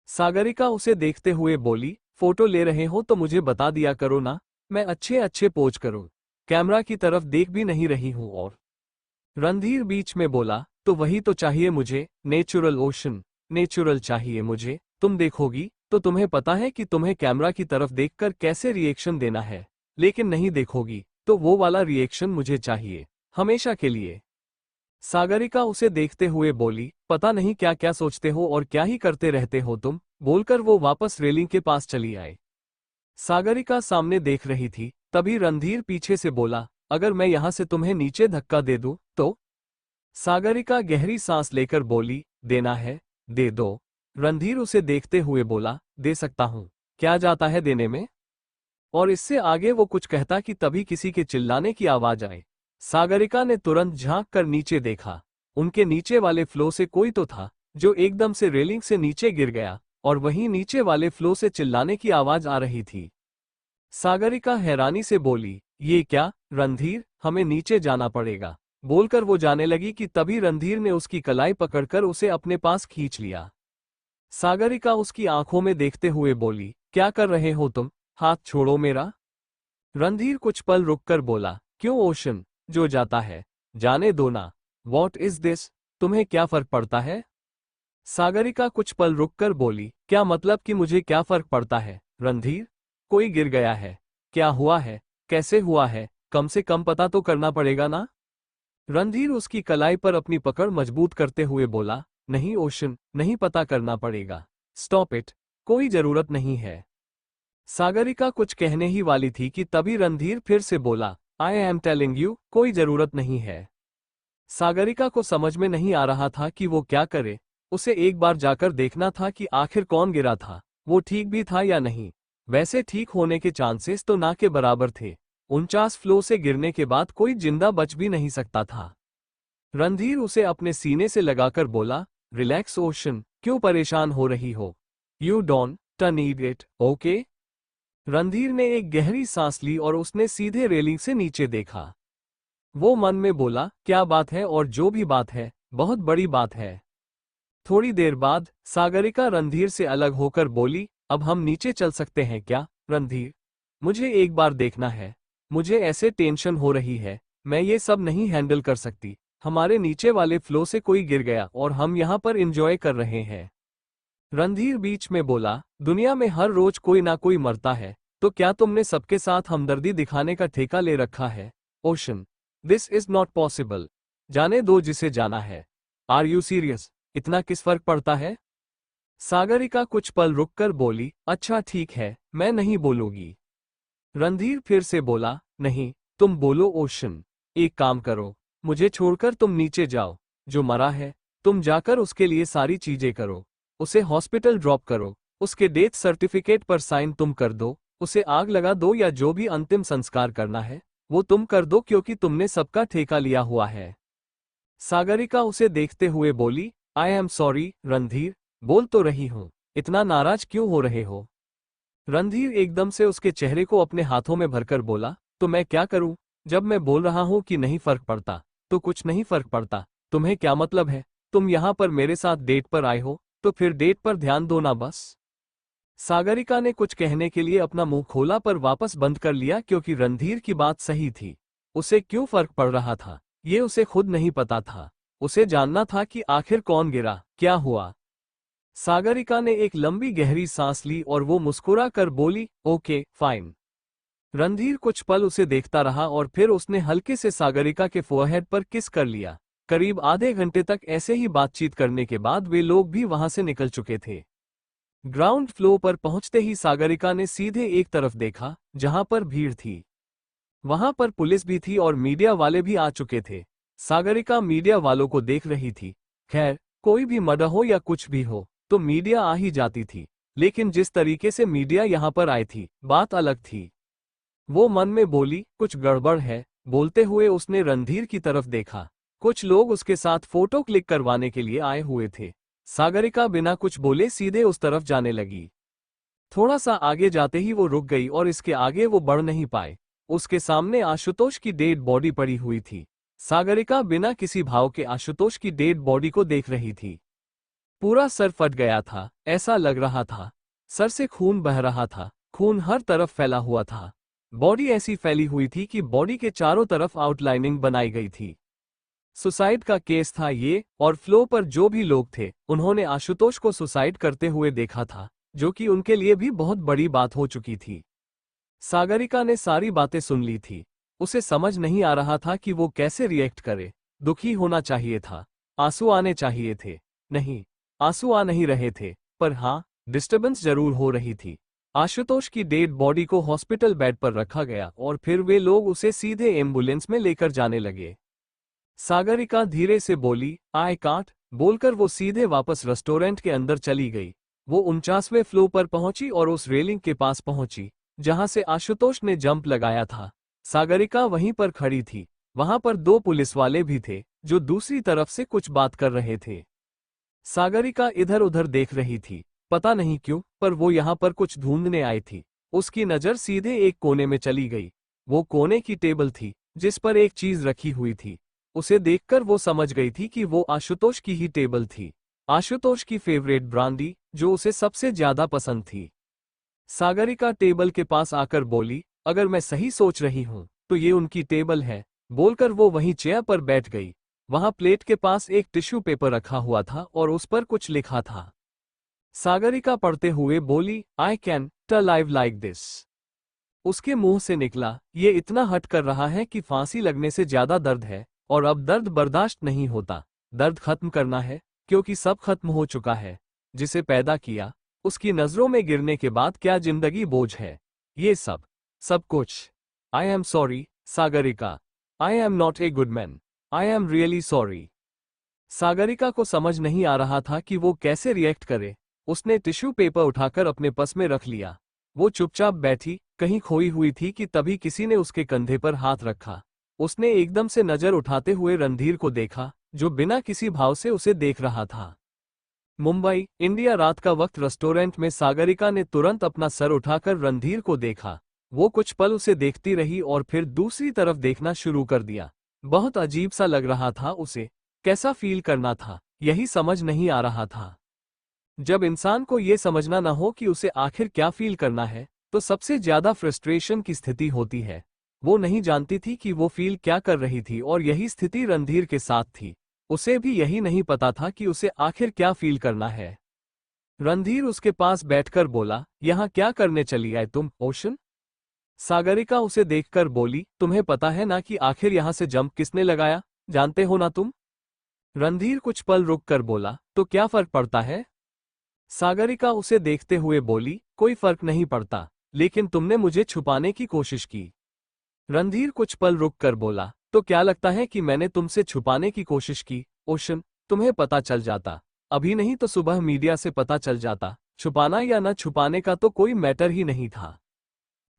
सागरिका उसे देखते हुए बोली, फोटो ले रहे हो तो मुझे बता दिया करो ना, मैं अच्छे अच्छे पोज करूं, कैमरा की तरफ देख भी नहीं रही हूं। और रणधीर बीच में बोला, तो वही तो चाहिए मुझे, नेचुरल ओशन, नेचुरल चाहिए मुझे। तुम देखोगी तो तुम्हें पता है कि तुम्हें कैमरा की तरफ देखकर कैसे रिएक्शन देना है, लेकिन नहीं देखोगी तो वो वाला रिएक्शन मुझे चाहिए, हमेशा के लिए। सागरिका उसे देखते हुए बोली, पता नहीं क्या क्या सोचते हो और क्या ही करते रहते हो तुम, बोलकर वो वापस रेलिंग के पास चली आई। सागरिका सामने देख रही थी, तभी रणधीर पीछे से बोला, अगर मैं यहां से तुम्हें नीचे धक्का दे दूं तो? सागरिका गहरी सांस लेकर बोली, देना है दे दो। रणधीर उसे देखते हुए बोला, दे सकता हूं, क्या जाता है देने में? और इससे आगे वो कुछ कहता कि तभी किसी के चिल्लाने की आवाज आई। सागरिका ने तुरंत झांक कर नीचे देखा। उनके नीचे वाले फ्लो से कोई तो था, जो एकदम से रेलिंग से नीचे गिर गया, और वहीं नीचे वाले फ्लो से चिल्लाने की आवाज आ रही थी। सागरिका हैरानी से बोली, ये क्या रणधीर, हमें नीचे जाना पड़ेगा, बोलकर वो जाने लगी कि तभी रणधीर ने उसकी कलाई पकड़कर उसे अपने पास खींच लिया। सागरिका उसकी आंखों में देखते हुए बोली, क्या कर रहे हो तुम, हाथ छोड़ो मेरा। रणधीर कुछ पल रुककर बोला, क्यों ओशन, जो जाता है जाने दो ना, वॉट इज दिस, तुम्हें क्या फर्क पड़ता है? सागरिका कुछ पल रुककर बोली, क्या मतलब कि मुझे क्या फर्क पड़ता है रणधीर, कोई गिर गया है, क्या हुआ है, कैसे हुआ है, कम से कम पता तो करना पड़ेगा ना। रणधीर उसकी कलाई पर अपनी पकड़ मजबूत करते हुए बोला, नहीं ओशन, नहीं पता करना पड़ेगा, स्टॉप इट, कोई जरूरत नहीं है। सागरिका कुछ कहने ही वाली थी कि तभी रणधीर फिर से बोला, आई एम टेलिंग यू, कोई जरूरत नहीं है। सागरिका को समझ में नहीं आ रहा था कि वो क्या करे, उसे एक बार जाकर देखना था कि आखिर कौन गिरा था, वो ठीक भी था या नहीं। वैसे ठीक होने के चांसेस तो ना के बराबर थे, 49 फ्लो से गिरने के बाद कोई जिंदा बच भी नहीं सकता था। रणधीर उसे अपने सीने से लगाकर बोला, रिलैक्स ओशन, क्यों परेशान हो रही हो, you don't need it, okay. Randhir ने एक गहरी सांस ली और उसने सीधे रेलिंग से नीचे देखा। वो मन में बोला, क्या बात है, और जो भी बात है बहुत बड़ी बात है। थोड़ी देर बाद सागरिका रणधीर से अलग होकर बोली, अब हम नीचे चल सकते हैं क्या रणधीर, मुझे एक बार देखना है, मुझे ऐसे टेंशन हो रही है, मैं ये सब नहीं हैंडल कर सकती, हमारे नीचे वाले फ्लो से कोई गिर गया और हम यहाँ पर एंजॉय कर रहे हैं। रणधीर बीच में बोला, दुनिया में हर रोज कोई ना कोई मरता है, तो क्या तुमने सबके साथ हमदर्दी दिखाने का ठेका ले रखा है ocean, this is not possible, जाने दो जिसे जाना है, आर यू सीरियस, इतना किस फर्क पड़ता है? सागरिका कुछ पल रुककर बोली, अच्छा ठीक है, मैं नहीं बोलूंगी। रणधीर फिर से बोला, नहीं तुम बोलो ओशन, एक काम करो, मुझे छोड़कर तुम नीचे जाओ, जो मरा है तुम जाकर उसके लिए सारी चीजें करो, उसे हॉस्पिटल ड्रॉप करो, उसके डेथ सर्टिफिकेट पर साइन तुम कर दो, उसे आग लगा दो या जो भी अंतिम संस्कार करना है वो तुम कर दो क्योंकि तुमने सबका ठेका लिया हुआ है। सागरिका उसे देखते हुए बोली, आई एम सॉरी रणधीर, बोल तो रही हूं, इतना नाराज क्यों हो रहे हो? रणधीर एकदम से उसके चेहरे को अपने हाथों में भरकर बोला, तो मैं क्या करूं? जब मैं बोल रहा हूं कि नहीं फर्क पड़ता तो कुछ नहीं फर्क पड़ता। तुम्हें क्या मतलब है? तुम यहां पर मेरे साथ डेट पर आए हो तो फिर डेट पर ध्यान दो ना बस। सागरिका ने कुछ कहने के लिए अपना मुंह खोला पर वापस बंद कर लिया क्योंकि रणधीर की बात सही थी। उसे क्यों फर्क पड़ रहा था ये उसे खुद नहीं पता था। उसे जानना था कि आखिर कौन गिरा, क्या हुआ। सागरिका ने एक लंबी गहरी सांस ली और वो मुस्कुरा कर बोली, ओके फाइन। रणधीर कुछ पल उसे देखता रहा और फिर उसने हल्के से सागरिका के फोरहेड पर किस कर लिया। करीब आधे घंटे तक ऐसे ही बातचीत करने के बाद वे लोग भी वहां से निकल चुके थे। ग्राउंड फ्लोर पर पहुंचते ही सागरिका ने सीधे एक तरफ देखा जहां पर भीड़ थी। वहां पर पुलिस भी थी और मीडिया वाले भी आ चुके थे। सागरिका मीडिया वालों को देख रही थी। खैर, कोई भी मर्डर हो या कुछ भी हो तो मीडिया आ ही जाती थी, लेकिन जिस तरीके से मीडिया यहां पर आई थी बात अलग थी। वो मन में बोली, कुछ गड़बड़ है। बोलते हुए उसने रणधीर की तरफ देखा। कुछ लोग उसके साथ फोटो क्लिक करवाने के लिए आए हुए थे। सागरिका बिना कुछ बोले सीधे उस तरफ जाने लगी। थोड़ा सा आगे जाते ही वो रुक गई और इसके आगे वो बढ़ नहीं पाए। उसके सामने आशुतोष की डेड बॉडी पड़ी हुई थी। सागरिका बिना किसी भाव के आशुतोष की डेड बॉडी को देख रही थी। पूरा सर फट गया था, ऐसा लग रहा था। सर से खून बह रहा था, खून हर तरफ फैला हुआ था। बॉडी ऐसी फैली हुई थी कि बॉडी के चारों तरफ आउटलाइनिंग बनाई गई थी। सुसाइड का केस था ये, और फ्लो पर जो भी लोग थे उन्होंने आशुतोष को सुसाइड करते हुए देखा था, जो कि उनके लिए भी बहुत बड़ी बात हो चुकी थी। सागरिका ने सारी बातें सुन ली थी। उसे समझ नहीं आ रहा था कि वो कैसे रिएक्ट करे। दुखी होना चाहिए था, आंसू आने चाहिए थे। नहीं, आंसू आ नहीं रहे थे, पर हाँ, डिस्टर्बेंस जरूर हो रही थी। आशुतोष की डेड बॉडी को हॉस्पिटल बेड पर रखा गया और फिर वे लोग उसे सीधे एम्बुलेंस में लेकर जाने लगे। सागरिका धीरे से बोली, आई कांट, बोलकर वो सीधे वापस रेस्टोरेंट के अंदर चली गई। वो 49वें फ्लोर पर पहुंची और उस रेलिंग के पास पहुंची जहां से आशुतोष ने जंप लगाया था। सागरिका वहीं पर खड़ी थी। वहां पर 2 पुलिस वाले भी थे जो दूसरी तरफ से कुछ बात कर रहे थे। सागरिका इधर उधर देख रही थी, पता नहीं क्यों, पर वो यहां पर कुछ ढूंढने आई थी। उसकी नजर सीधे एक कोने में चली गई। वो कोने की टेबल थी जिस पर एक चीज रखी हुई थी। उसे देखकर वो समझ गई थी कि वो आशुतोष की ही टेबल थी। आशुतोष की फेवरेट ब्रांडी, जो उसे सबसे ज्यादा पसंद थी। सागरिका टेबल के पास आकर बोली, अगर मैं सही सोच रही हूं तो ये उनकी टेबल है। बोलकर वो वहीं चेयर पर बैठ गई। वहां प्लेट के पास एक टिश्यू पेपर रखा हुआ था और उस पर कुछ लिखा था। सागरिका पढ़ते हुए बोली, आई कैन ट लाइव लाइक दिस। उसके मुंह से निकला, ये इतना हट कर रहा है कि फांसी लगने से ज्यादा दर्द है और अब दर्द बर्दाश्त नहीं होता। दर्द खत्म करना है क्योंकि सब खत्म हो चुका है। जिसे पैदा किया उसकी नजरों में गिरने के बाद क्या जिंदगी बोझ है? ये सब कुछ। I am sorry Sagarika, I am not a good man, I am really sorry. Sagarika को समझ नहीं आ रहा था कि वो कैसे रिएक्ट करे। उसने टिश्यू पेपर उठाकर अपने पर्स में रख लिया। वो चुपचाप बैठी, कहीं खोई हुई थी कि तभी किसी ने उसके कंधे पर हाथ रखा। उसने एकदम से नजर उठाते हुए रणधीर को देखा, जो बिना किसी भाव से उसे देख रहा था। मुंबई, इंडिया। रात का वक्त। रेस्टोरेंट में सागरिका ने तुरंत अपना सर उठाकर रणधीर को देखा। वो कुछ पल उसे देखती रही और फिर दूसरी तरफ देखना शुरू कर दिया। बहुत अजीब सा लग रहा था उसे। कैसा फील करना था, यही समझ नहीं आ रहा था। जब इंसान को ये समझना न हो कि उसे आखिर क्या फील करना है, तो सबसे ज्यादा फ्रस्ट्रेशन की स्थिति होती है। वो नहीं जानती थी कि वो फील क्या कर रही थी और यही स्थिति रणधीर के साथ थी। उसे भी यही नहीं पता था कि उसे आखिर क्या फील करना है। रणधीर उसके पास बैठकर बोला, यहाँ क्या करने चली आए तुम, ओशन? सागरिका उसे देखकर बोली, तुम्हें पता है ना कि आखिर यहाँ से जंप किसने लगाया? जानते हो ना तुम? रणधीर कुछ पल रुक कर बोला, तो क्या फर्क पड़ता है? सागरिका उसे देखते हुए बोली, कोई फर्क नहीं पड़ता, लेकिन तुमने मुझे छुपाने की कोशिश की। रणधीर कुछ पल रुक कर बोला, तो क्या लगता है कि मैंने तुमसे छुपाने की कोशिश की? ओशन, तुम्हें पता चल जाता, अभी नहीं तो सुबह मीडिया से पता चल जाता, छुपाना या न छुपाने का तो कोई मैटर ही नहीं था।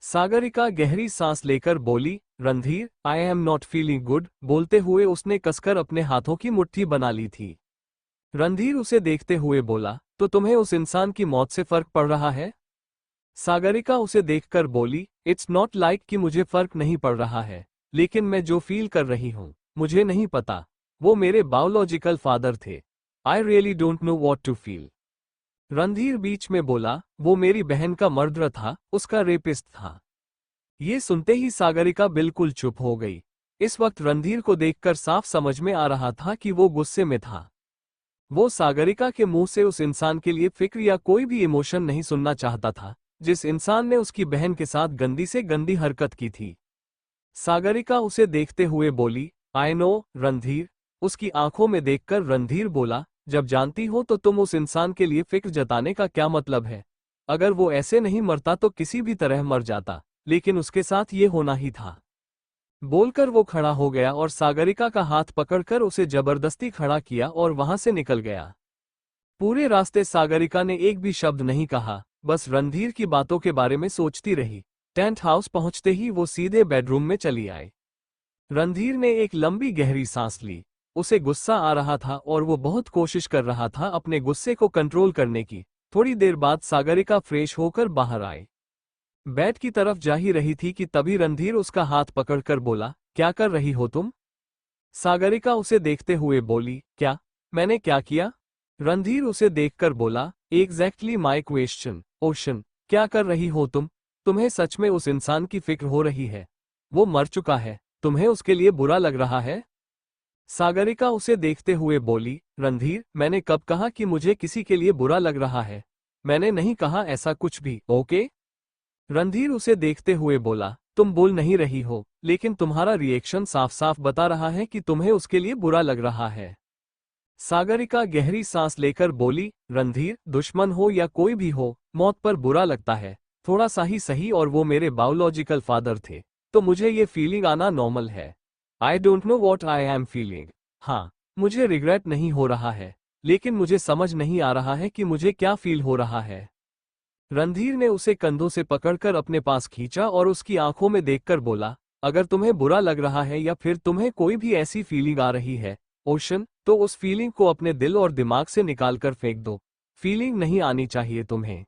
सागरिका गहरी सांस लेकर बोली, Randhir, I am not feeling good. बोलते हुए उसने कसकर अपने हाथों की मुट्ठी बना ली थी। रणधीर उसे देखते हुए बोला, तो तुम्हें उस इंसान की मौत से फर्क पड़ रहा है? सागरिका उसे देखकर बोली, इट्स नॉट लाइक कि मुझे फर्क नहीं पड़ रहा है, लेकिन मैं जो फील कर रही हूं, मुझे नहीं पता। वो मेरे बायोलॉजिकल फादर थे। I really don't know what to feel. Randhir बीच में बोला, वो मेरी बहन का मर्डर था, उसका रेपिस्ट था। ये सुनते ही सागरिका बिल्कुल चुप हो गई। इस वक्त रणधीर को देखकर साफ समझ में आ रहा था कि वो गुस्से में था। वो सागरिका के मुंह से उस इंसान के लिए फिक्र या कोई भी इमोशन नहीं सुनना चाहता था, जिस इंसान ने उसकी बहन के साथ गंदी से गंदी हरकत की थी। सागरिका उसे देखते हुए बोली, आई नो, रणधीर। उसकी आंखों में देखकर रणधीर बोला, जब जानती हो तो तुम उस इंसान के लिए फिक्र जताने का क्या मतलब है? अगर वो ऐसे नहीं मरता तो किसी भी तरह मर जाता, लेकिन उसके साथ ये होना ही था। बोलकर वो खड़ा हो गया और सागरिका का हाथ पकड़कर उसे जबरदस्ती खड़ा किया और वहां से निकल गया। पूरे रास्ते सागरिका ने एक भी शब्द नहीं कहा, बस रणधीर की बातों के बारे में सोचती रही। टेंट हाउस पहुंचते ही वो सीधे बेडरूम में चली आई। रणधीर ने एक लंबी गहरी सांस ली। उसे गुस्सा आ रहा था और वो बहुत कोशिश कर रहा था अपने गुस्से को कंट्रोल करने की। थोड़ी देर बाद सागरिका फ्रेश होकर बाहर आई। बेड की तरफ जा ही रही थी कि तभी रणधीर उसका हाथ पकड़कर बोला, क्या कर रही हो तुम? सागरिका उसे देखते हुए बोली, क्या? मैंने क्या किया? रणधीर उसे देखकर बोला, एग्जैक्टली माई क्वेश्चन, ओशन। क्या कर रही हो तुम? तुम्हें सच में उस इंसान की फिक्र हो रही है? वो मर चुका है, तुम्हें उसके लिए बुरा लग रहा है? सागरिका उसे देखते हुए बोली, रणधीर, मैंने कब कहा कि मुझे किसी के लिए बुरा लग रहा है? मैंने नहीं कहा ऐसा कुछ भी, ओके? रणधीर उसे देखते हुए बोला, तुम बोल नहीं रही हो, लेकिन तुम्हारा रिएक्शन साफ साफ बता रहा है कि तुम्हें उसके लिए बुरा लग रहा है। सागरिका गहरी सांस लेकर बोली, रणधीर, दुश्मन हो या कोई भी हो, मौत पर बुरा लगता है। थोड़ा सा ही सही, और वो मेरे बायोलॉजिकल फादर थे, तो मुझे ये फीलिंग आना नॉर्मल है। I don't know what I am feeling. हाँ, मुझे रिग्रेट नहीं हो रहा है, लेकिन मुझे समझ नहीं आ रहा है कि मुझे क्या फील हो रहा है। रणधीर ने उसे कंधों से पकड़कर अपने पास खींचा और उसकी आंखों में देखकर बोला, अगर तुम्हें बुरा लग रहा है या फिर तुम्हें कोई भी ऐसी फीलिंग आ रही है, ओशन, तो उस फीलिंग को अपने दिल और दिमाग से निकालकर फेंक दो। फीलिंग नहीं आनी चाहिए तुम्हें।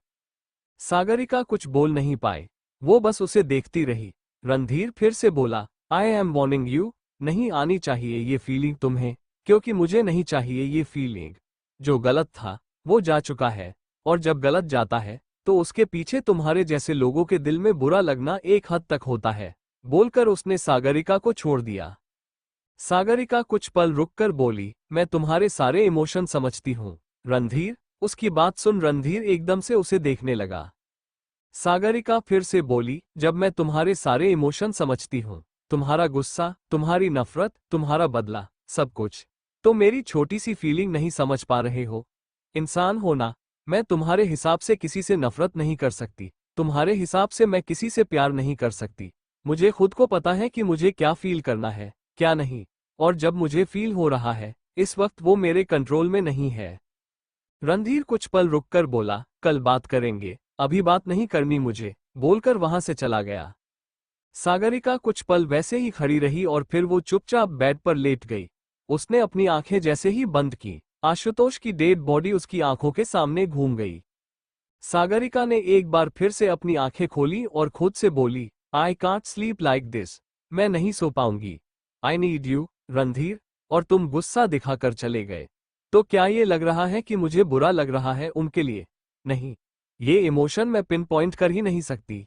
सागरिका कुछ बोल नहीं पाए, वो बस उसे देखती रही। रणधीर फिर से बोला, आई एम वार्निंग यू, नहीं आनी चाहिए ये फीलिंग तुम्हें, क्योंकि मुझे नहीं चाहिए ये फीलिंग। जो गलत था वो जा चुका है, और जब गलत जाता है तो उसके पीछे तुम्हारे जैसे लोगों के दिल में बुरा लगना एक हद तक होता है। बोलकर उसने सागरिका को छोड़ दिया। सागरिका कुछ पल रुककर बोली, मैं तुम्हारे सारे इमोशन समझती हूँ, रणधीर। उसकी बात सुन रणधीर एकदम से उसे देखने लगा। सागरिका फिर से बोली, जब मैं तुम्हारे सारे इमोशन समझती हूँ, तुम्हारा गुस्सा, तुम्हारी नफरत, तुम्हारा बदला, सब कुछ, तो मेरी छोटी सी फीलिंग नहीं समझ पा रहे हो? इंसान होना, मैं तुम्हारे हिसाब से किसी से नफरत नहीं कर सकती, तुम्हारे हिसाब से मैं किसी से प्यार नहीं कर सकती। मुझे खुद को पता है कि मुझे क्या फील करना है, क्या नहीं, और जब मुझे फील हो रहा है इस वक्त वो मेरे कंट्रोल में नहीं है। रणधीर कुछ पल रुककर बोला, कल बात करेंगे, अभी बात नहीं करनी मुझे। बोलकर वहां से चला गया। सागरिका कुछ पल वैसे ही खड़ी रही और फिर वो चुपचाप बेड पर लेट गई। उसने अपनी आंखें जैसे ही बंद की, आशुतोष की डेड बॉडी उसकी आंखों के सामने घूम गई। सागरिका ने एक बार फिर से अपनी आंखें खोली और खुद से बोली, I can't sleep like this. मैं नहीं सो पाऊंगी। I need you, Randhir. और तुम गुस्सा दिखाकर चले गए। तो क्या ये लग रहा है कि मुझे बुरा लग रहा है उनके लिए? नहीं, ये इमोशन मैं पिन पॉइंट कर ही नहीं सकती।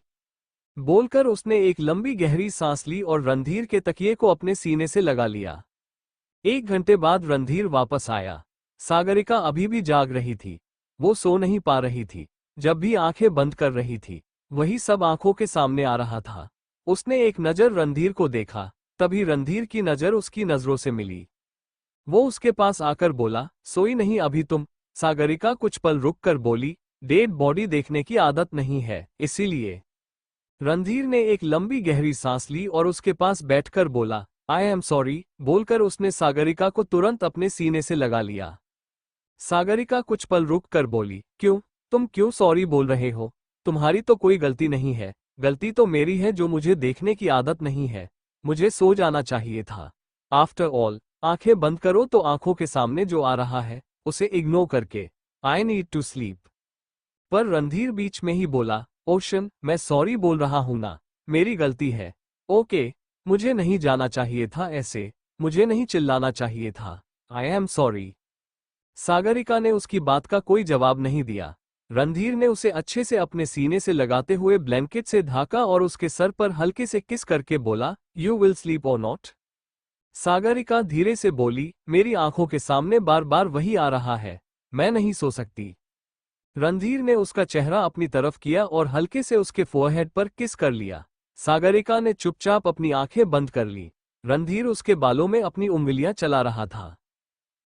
बोलकर उसने एक लंबी गहरी सांस ली और रणधीर के तकिए को अपने सीने से लगा लिया। 1 घंटे बाद रणधीर वापस आया। सागरिका अभी भी जाग रही थी। वो सो नहीं पा रही थी। जब भी आंखें बंद कर रही थी, वही सब आंखों के सामने आ रहा था। उसने एक नजर रणधीर को देखा, तभी रणधीर की नजर उसकी नजरों से मिली। वो उसके पास आकर बोला, सोई नहीं अभी तुम? सागरिका कुछ पल रुककर बोली, डेड बॉडी देखने की आदत नहीं है, इसीलिए। रणधीर ने एक लंबी गहरी सांस ली और उसके पास बैठकर बोला, आई एम सॉरी। बोलकर उसने सागरिका को तुरंत अपने सीने से लगा लिया। सागरिका कुछ पल रुक कर बोली, क्यों? तुम क्यों सॉरी बोल रहे हो? तुम्हारी तो कोई गलती नहीं है। गलती तो मेरी है जो मुझे देखने की आदत नहीं है। मुझे सो जाना चाहिए था। आफ्टर ऑल, आंखें बंद करो तो आंखों के सामने जो आ रहा है उसे इग्नोर करके आई नीड टू स्लीप। पर रणधीर बीच में ही बोला, ओशन, मैं सॉरी बोल रहा हूं ना, मेरी गलती है। ओके, मुझे नहीं जाना चाहिए था ऐसे, मुझे नहीं चिल्लाना चाहिए था। I am sorry. सागरिका ने उसकी बात का कोई जवाब नहीं दिया। रणधीर ने उसे अच्छे से अपने सीने से लगाते हुए ब्लैंकेट से ढाका और उसके सर पर हल्के से किस करके बोला, यू विल स्लीप और नॉट? सागरिका धीरे से बोली, मेरी आंखों के सामने बार बार वही आ रहा है, मैं नहीं सो सकती। रणधीर ने उसका चेहरा अपनी तरफ किया और हल्के से उसके फोरहेड पर किस कर लिया। सागरिका ने चुपचाप अपनी आंखें बंद कर ली। रणधीर उसके बालों में अपनी उंगलियां चला रहा था।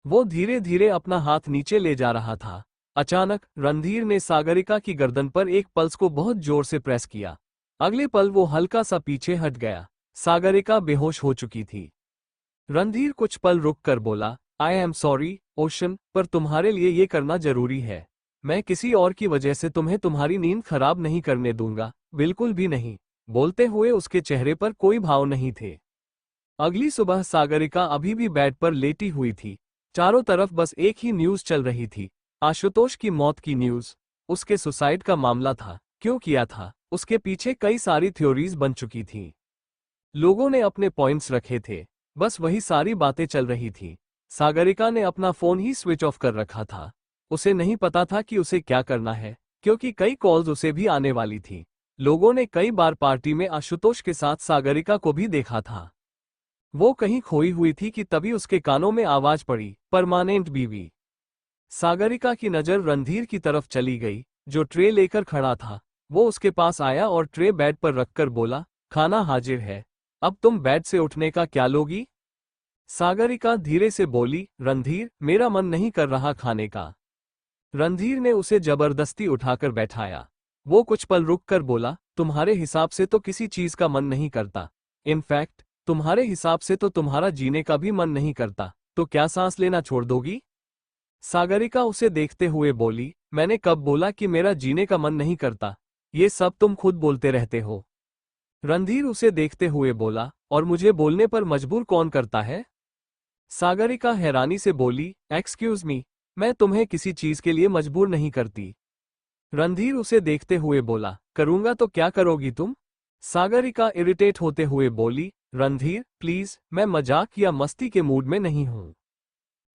वो धीरे धीरे अपना हाथ नीचे ले जा रहा था। अचानक रणधीर ने सागरिका की गर्दन पर एक पल्स को बहुत जोर से प्रेस किया। अगले पल वो हल्का सा पीछे हट गया। सागरिका बेहोश हो चुकी थी। रणधीर कुछ पल रुक कर बोला, आई एम सॉरी ओशन, पर तुम्हारे लिए ये करना जरूरी है। मैं किसी और की वजह से तुम्हें तुम्हारी नींद खराब नहीं करने दूंगा, बिल्कुल भी नहीं। बोलते हुए उसके चेहरे पर कोई भाव नहीं थे। अगली सुबह सागरिका अभी भी बेड पर लेटी हुई थी। चारों तरफ बस एक ही न्यूज चल रही थी, आशुतोष की मौत की न्यूज। उसके सुसाइड का मामला था, क्यों किया था, उसके पीछे कई सारी थ्योरीज बन चुकी थी। लोगों ने अपने पॉइंट्स रखे थे, बस वही सारी बातें चल रही थी। सागरिका ने अपना फोन ही स्विच ऑफ कर रखा था। उसे नहीं पता था कि उसे क्या करना है, क्योंकि कई कॉल्स उसे भी आने वाली थी। लोगों ने कई बार पार्टी में आशुतोष के साथ सागरिका को भी देखा था। वो कहीं खोई हुई थी कि तभी उसके कानों में आवाज पड़ी, परमानेंट बीवी। सागरिका की नजर रणधीर की तरफ चली गई, जो ट्रे लेकर खड़ा था। वो उसके पास आया और ट्रे बेड पर रखकर बोला, खाना हाजिर है, अब तुम बेड से उठने का क्या लोगी? सागरिका धीरे से बोली, रणधीर, मेरा मन नहीं कर रहा खाने का। रणधीर ने उसे जबरदस्ती उठाकर बैठाया। वो कुछ पल रुक कर बोला, तुम्हारे हिसाब से तो किसी चीज का मन नहीं करता। इनफैक्ट तुम्हारे हिसाब से तो तुम्हारा जीने का भी मन नहीं करता, तो क्या सांस लेना छोड़ दोगी? सागरिका उसे देखते हुए बोली, मैंने कब बोला कि मेरा जीने का मन नहीं करता? ये सब तुम खुद बोलते रहते हो। रणधीर उसे देखते हुए बोला, और मुझे बोलने पर मजबूर कौन करता है? सागरिका हैरानी से बोली, एक्सक्यूज मी, मैं तुम्हें किसी चीज के लिए मजबूर नहीं करती। रणधीर उसे देखते हुए बोला, करूंगा तो क्या करोगी तुम? सागरिका इरिटेट होते हुए बोली, रणधीर प्लीज, मैं मजाक या मस्ती के मूड में नहीं हूं।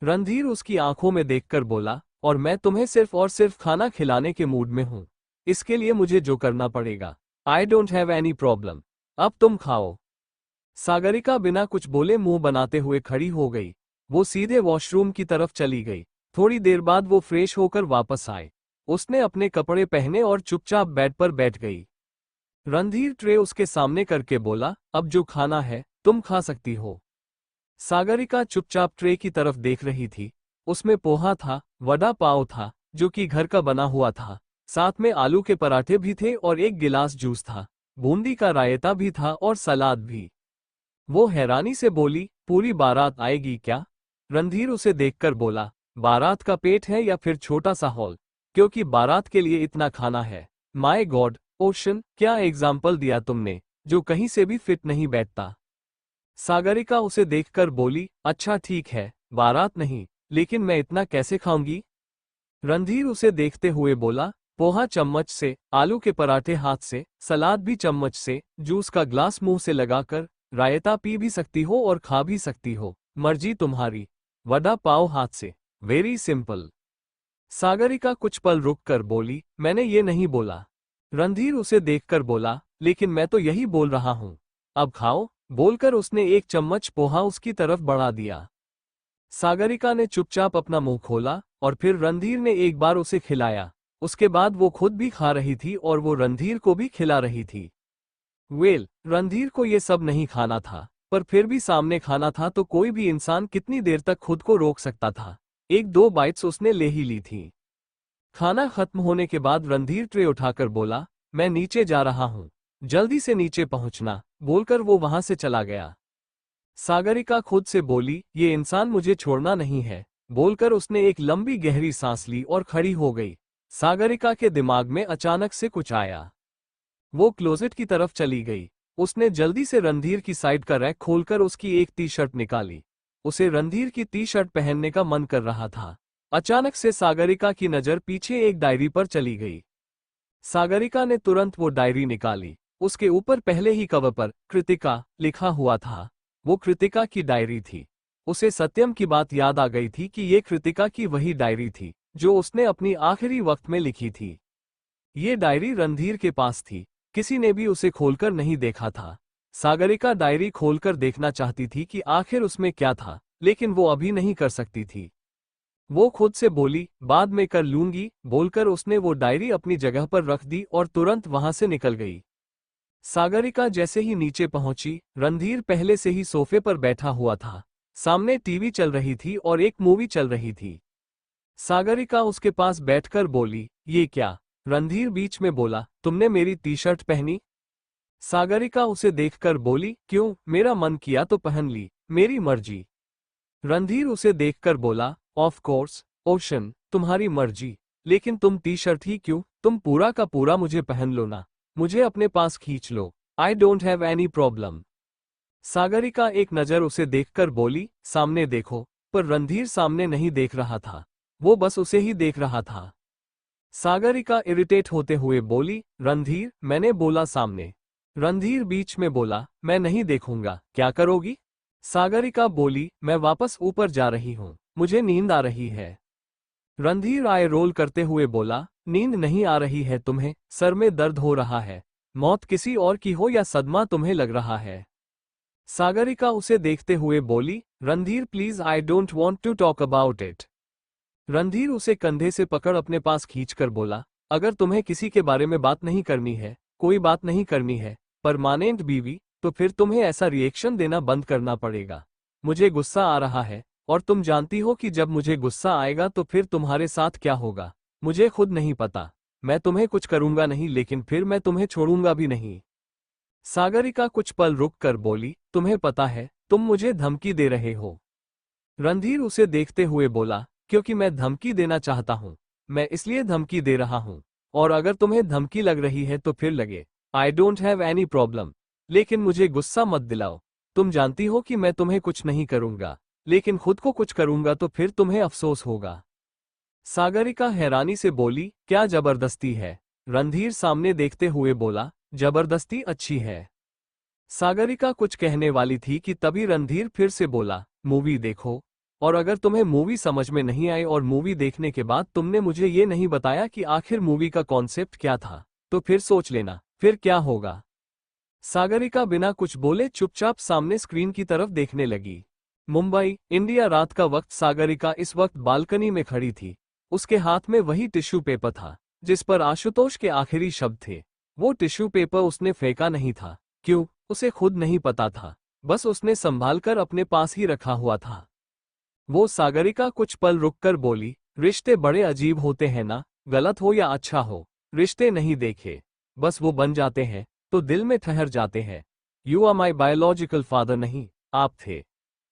रणधीर उसकी आंखों में देखकर बोला, और मैं तुम्हें सिर्फ और सिर्फ खाना खिलाने के मूड में हूं। इसके लिए मुझे जो करना पड़ेगा, आई डोंट हैव एनी प्रॉब्लम। अब तुम खाओ। सागरिका बिना कुछ बोले मुंह बनाते हुए खड़ी हो गई। वो सीधे वॉशरूम की तरफ चली गई। थोड़ी देर बाद वो फ्रेश होकर वापस आए। उसने अपने कपड़े पहने और चुपचाप बेड पर बैठ गई। रणधीर ट्रे उसके सामने करके बोला, अब जो खाना है तुम खा सकती हो। सागरिका चुपचाप ट्रे की तरफ देख रही थी। उसमें पोहा था, वड़ा पाव था जो कि घर का बना हुआ था, साथ में आलू के पराठे भी थे और एक गिलास जूस था। बूंदी का रायता भी था और सलाद भी। वो हैरानी से बोली, पूरी बारात आएगी क्या? रणधीर उसे देखकर बोला, बारात का पेट है या फिर छोटा सा हॉल, क्योंकि बारात के लिए इतना खाना है। माय गॉड ओशन, क्या एग्जाम्पल दिया तुमने, जो कहीं से भी फिट नहीं बैठता। सागरिका उसे देखकर बोली, अच्छा ठीक है, बारात नहीं, लेकिन मैं इतना कैसे खाऊंगी? रणधीर उसे देखते हुए बोला, पोहा चम्मच से, आलू के पराठे हाथ से, सलाद भी चम्मच से, जूस का ग्लास मुंह से लगाकर, रायता पी भी सकती हो और खा भी सकती हो, मर्जी तुम्हारी। वड़ा पाव हाथ से, वेरी सिंपल। सागरिका कुछ पल रुक कर बोली, मैंने ये नहीं बोला। रणधीर उसे देखकर बोला, लेकिन मैं तो यही बोल रहा हूं। अब खाओ। बोलकर उसने एक चम्मच पोहा उसकी तरफ बढ़ा दिया। सागरिका ने चुपचाप अपना मुंह खोला और फिर रणधीर ने एक बार उसे खिलाया। उसके बाद वो खुद भी खा रही थी और वो रणधीर को भी खिला रही थी। रणधीर को ये सब नहीं खाना था, पर फिर भी सामने खाना था तो कोई भी इंसान कितनी देर तक खुद को रोक सकता था। एक दो बाइट्स उसने ले ही ली थी। खाना खत्म होने के बाद रणधीर ट्रे उठाकर बोला, मैं नीचे जा रहा हूं, जल्दी से नीचे पहुंचना, बोलकर वो वहां से चला गया। सागरिका खुद से बोली, ये इंसान मुझे छोड़ना नहीं है, बोलकर उसने एक लंबी गहरी सांस ली और खड़ी हो गई। सागरिका के दिमाग में अचानक से कुछ आया। वो क्लोजेट की तरफ चली गई। उसने जल्दी से रणधीर की साइड का रैक खोलकर उसकी एक टी शर्ट निकाली। उसे रणधीर की टी शर्ट पहनने का मन कर रहा था। अचानक से सागरिका की नज़र पीछे एक डायरी पर चली गई। सागरिका ने तुरंत वो डायरी निकाली। उसके ऊपर पहले ही कवर पर कृतिका लिखा हुआ था। वो कृतिका की डायरी थी। उसे सत्यम की बात याद आ गई थी कि ये कृतिका की वही डायरी थी जो उसने अपनी आखिरी वक्त में लिखी थी। ये डायरी रणधीर के पास थी। किसी ने भी उसे खोलकर नहीं देखा था। सागरिका डायरी खोलकर देखना चाहती थी कि आखिर उसमें क्या था, लेकिन वो अभी नहीं कर सकती थी। वो खुद से बोली, बाद में कर लूंगी, बोलकर उसने वो डायरी अपनी जगह पर रख दी और तुरंत वहां से निकल गई। सागरिका जैसे ही नीचे पहुंची, रणधीर पहले से ही सोफे पर बैठा हुआ था। सामने टीवी चल रही थी और एक मूवी चल रही थी। सागरिका उसके पास बैठकर बोली, ये क्या? रणधीर बीच में बोला, तुमने मेरी टी शर्ट पहनी? सागरिका उसे देखकर बोली, क्यों, मेरा मन किया तो पहन ली, मेरी मर्जी। रणधीर उसे देखकर बोला, ऑफ कोर्स ओशन, तुम्हारी मर्जी, लेकिन तुम टी शर्ट ही क्यों? तुम पूरा का पूरा मुझे पहन लो ना, मुझे अपने पास खींच लो, I don't have any problem. Sagarika एक नज़र उसे देखकर बोली, सामने देखो। पर रणधीर सामने नहीं देख रहा था। वो बस उसे ही देख रहा था। सागरिका इरिटेट होते हुए बोली, रणधीर, मैंने बोला सामने। रणधीर बीच में बोला, मैं नहीं देखूंगा, क्या करोगी? सागरिका बोली, मैं वापस ऊपर जा रही हूं, मुझे नींद आ रही है। रणधीर आई रोल करते हुए बोला, नींद नहीं आ रही है तुम्हें? सर में दर्द हो रहा है? मौत किसी और की हो या सदमा तुम्हें लग रहा है? सागरिका उसे देखते हुए बोली, Randhir please, I don't want to talk about it. Randhir उसे कंधे से पकड़ अपने पास खींचकर बोला, अगर तुम्हें किसी के बारे में बात नहीं करनी है, कोई बात नहीं करनी है, परमानेंट बीवी, तो फिर तुम्हें ऐसा रिएक्शन देना बंद करना पड़ेगा। मुझे गुस्सा आ रहा है, और तुम जानती हो कि जब मुझे गुस्सा आएगा तो फिर तुम्हारे साथ क्या होगा, मुझे खुद नहीं पता। मैं तुम्हें कुछ करूंगा नहीं, लेकिन फिर मैं तुम्हें छोड़ूंगा भी नहीं। सागरिका कुछ पल रुक कर बोली, तुम्हें पता है, तुम मुझे धमकी दे रहे हो। रणधीर उसे देखते हुए बोला, क्योंकि मैं धमकी देना चाहता हूं, मैं इसलिए धमकी दे रहा हूं। और अगर तुम्हें धमकी लग रही है तो फिर लगे, आई डोंट हैव एनी प्रॉब्लम, लेकिन मुझे गुस्सा मत दिलाओ। तुम जानती हो कि मैं तुम्हें कुछ नहीं करूंगा, लेकिन खुद को कुछ करूंगा तो फिर तुम्हें अफसोस होगा। सागरिका हैरानी से बोली, क्या जबरदस्ती है? रणधीर सामने देखते हुए बोला, जबरदस्ती अच्छी है। सागरिका कुछ कहने वाली थी कि तभी रणधीर फिर से बोला, मूवी देखो। और अगर तुम्हें मूवी समझ में नहीं आई और मूवी देखने के बाद तुमने मुझे ये नहीं बताया कि आखिर मूवी का कॉन्सेप्ट क्या था, तो फिर सोच लेना, फिर क्या होगा। सागरिका बिना कुछ बोले चुपचाप सामने स्क्रीन की तरफ देखने लगी। मुंबई, इंडिया, रात का वक्त। सागरिका इस वक्त बालकनी में खड़ी थी। उसके हाथ में वही टिश्यू पेपर था जिस पर आशुतोष के आखिरी शब्द थे। वो टिश्यू पेपर उसने फेंका नहीं था। क्यों, उसे खुद नहीं पता था, बस उसने संभालकर अपने पास ही रखा हुआ था। वो सागरिका कुछ पल रुककर बोली, रिश्ते बड़े अजीब होते हैं ना, गलत हो या अच्छा हो, रिश्ते नहीं देखे, बस वो बन जाते हैं तो दिल में ठहर जाते हैं। You are my biological father नहीं, आप थे।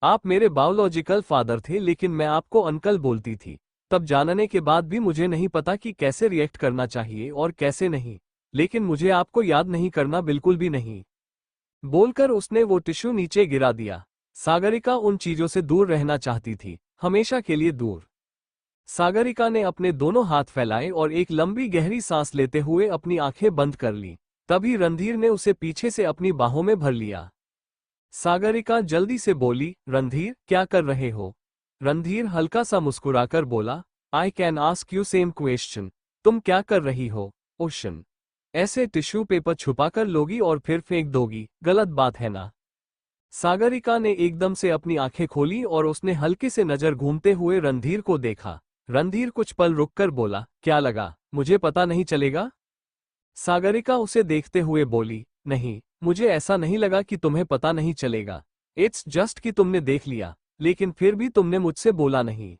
आप मेरे बायोलॉजिकल फादर थे, लेकिन मैं आपको अंकल बोलती थी। तब जानने के बाद भी मुझे नहीं पता कि कैसे रिएक्ट करना चाहिए और कैसे नहीं, लेकिन मुझे आपको याद नहीं करना, बिल्कुल भी नहीं। बोलकर उसने वो टिश्यू नीचे गिरा दिया। सागरिका उन चीजों से दूर रहना चाहती थी, हमेशा के लिए दूर। सागरिका ने अपने दोनों हाथ फैलाए और एक लंबी गहरी सांस लेते हुए अपनी आंखें बंद कर ली। तभी रणधीर ने उसे पीछे से अपनी बाहों में भर लिया। सागरिका जल्दी से बोली, रणधीर, क्या कर रहे हो? रणधीर हल्का सा मुस्कुराकर बोला, I can ask you same question. तुम क्या कर रही हो, ओशन? ऐसे टिश्यू पेपर छुपाकर लोगी और फिर फेंक दोगी, गलत बात है ना? सागरिका ने एकदम से अपनी आंखें खोली और उसने हल्के से नजर घूमते हुए रणधीर को देखा। रणधीर कुछ पल रुककर बोला, क्या लगा, मुझे पता नहीं चलेगा? सागरिका उसे देखते हुए बोली, नहीं, मुझे ऐसा नहीं लगा कि तुम्हें पता नहीं चलेगा। इट्स जस्ट कि तुमने देख लिया, लेकिन फिर भी तुमने मुझसे बोला नहीं।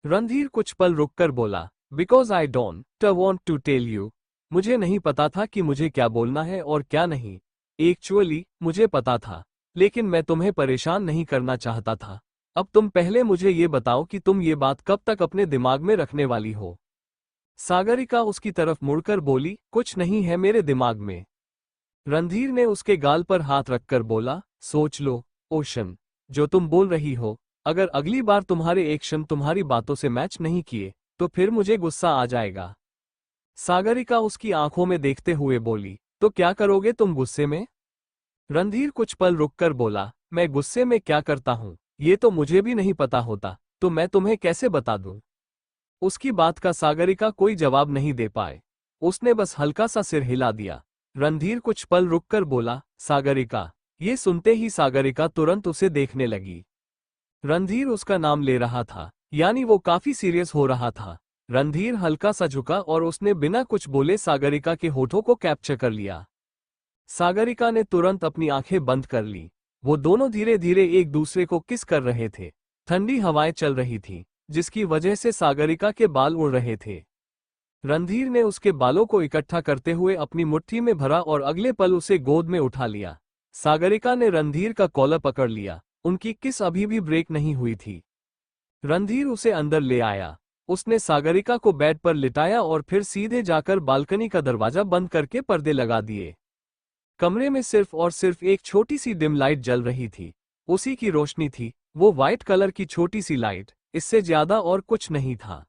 रणधीर कुछ पल रुककर बोला, because I don't want to tell you. मुझे नहीं पता था कि मुझे क्या बोलना है और क्या नहीं। एक्चुअली मुझे पता था, लेकिन मैं तुम्हें परेशान नहीं करना चाहता था। अब तुम पहले मुझे ये बताओ कि तुम ये बात कब तक अपने दिमाग में रखने वाली हो? सागरिका उसकी तरफ मुड़कर बोली, कुछ नहीं है मेरे दिमाग में। रणधीर ने उसके गाल पर हाथ रखकर बोला, सोच लो ओशन, जो तुम बोल रही हो, अगर अगली बार तुम्हारे एक्शन तुम्हारी बातों से मैच नहीं किए तो फिर मुझे गुस्सा आ जाएगा। सागरिका उसकी आंखों में देखते हुए बोली, तो क्या करोगे तुम गुस्से में? रणधीर कुछ पल रुककर बोला, मैं गुस्से में क्या करता हूं ये तो मुझे भी नहीं पता होता, तो मैं तुम्हें कैसे बता दूं? उसकी बात का सागरिका कोई जवाब नहीं दे पाए। उसने बस हल्का सा सिर हिला दिया। रणधीर कुछ पल रुककर बोला, सागरिका। ये सुनते ही सागरिका तुरंत उसे देखने लगी। रणधीर उसका नाम ले रहा था, यानी वो काफी सीरियस हो रहा था। रणधीर हल्का सा झुका और उसने बिना कुछ बोले सागरिका के होठों को कैप्चर कर लिया। सागरिका ने तुरंत अपनी आंखें बंद कर ली। वो दोनों धीरे धीरे एक दूसरे को किस कर रहे थे। ठंडी हवाएं चल रही थी, जिसकी वजह से सागरिका के बाल उड़ रहे थे। रणधीर ने उसके बालों को इकट्ठा करते हुए अपनी मुट्ठी में भरा और अगले पल उसे गोद में उठा लिया। सागरिका ने रणधीर का कॉलर पकड़ लिया। उनकी किस अभी भी ब्रेक नहीं हुई थी। रणधीर उसे अंदर ले आया। उसने सागरिका को बेड पर लिटाया और फिर सीधे जाकर बालकनी का दरवाजा बंद करके पर्दे लगा दिए। कमरे में सिर्फ और सिर्फ एक छोटी सी डिम लाइट जल रही थी। उसी की रोशनी थी, वो व्हाइट कलर की छोटी सी लाइट, इससे ज्यादा और कुछ नहीं था।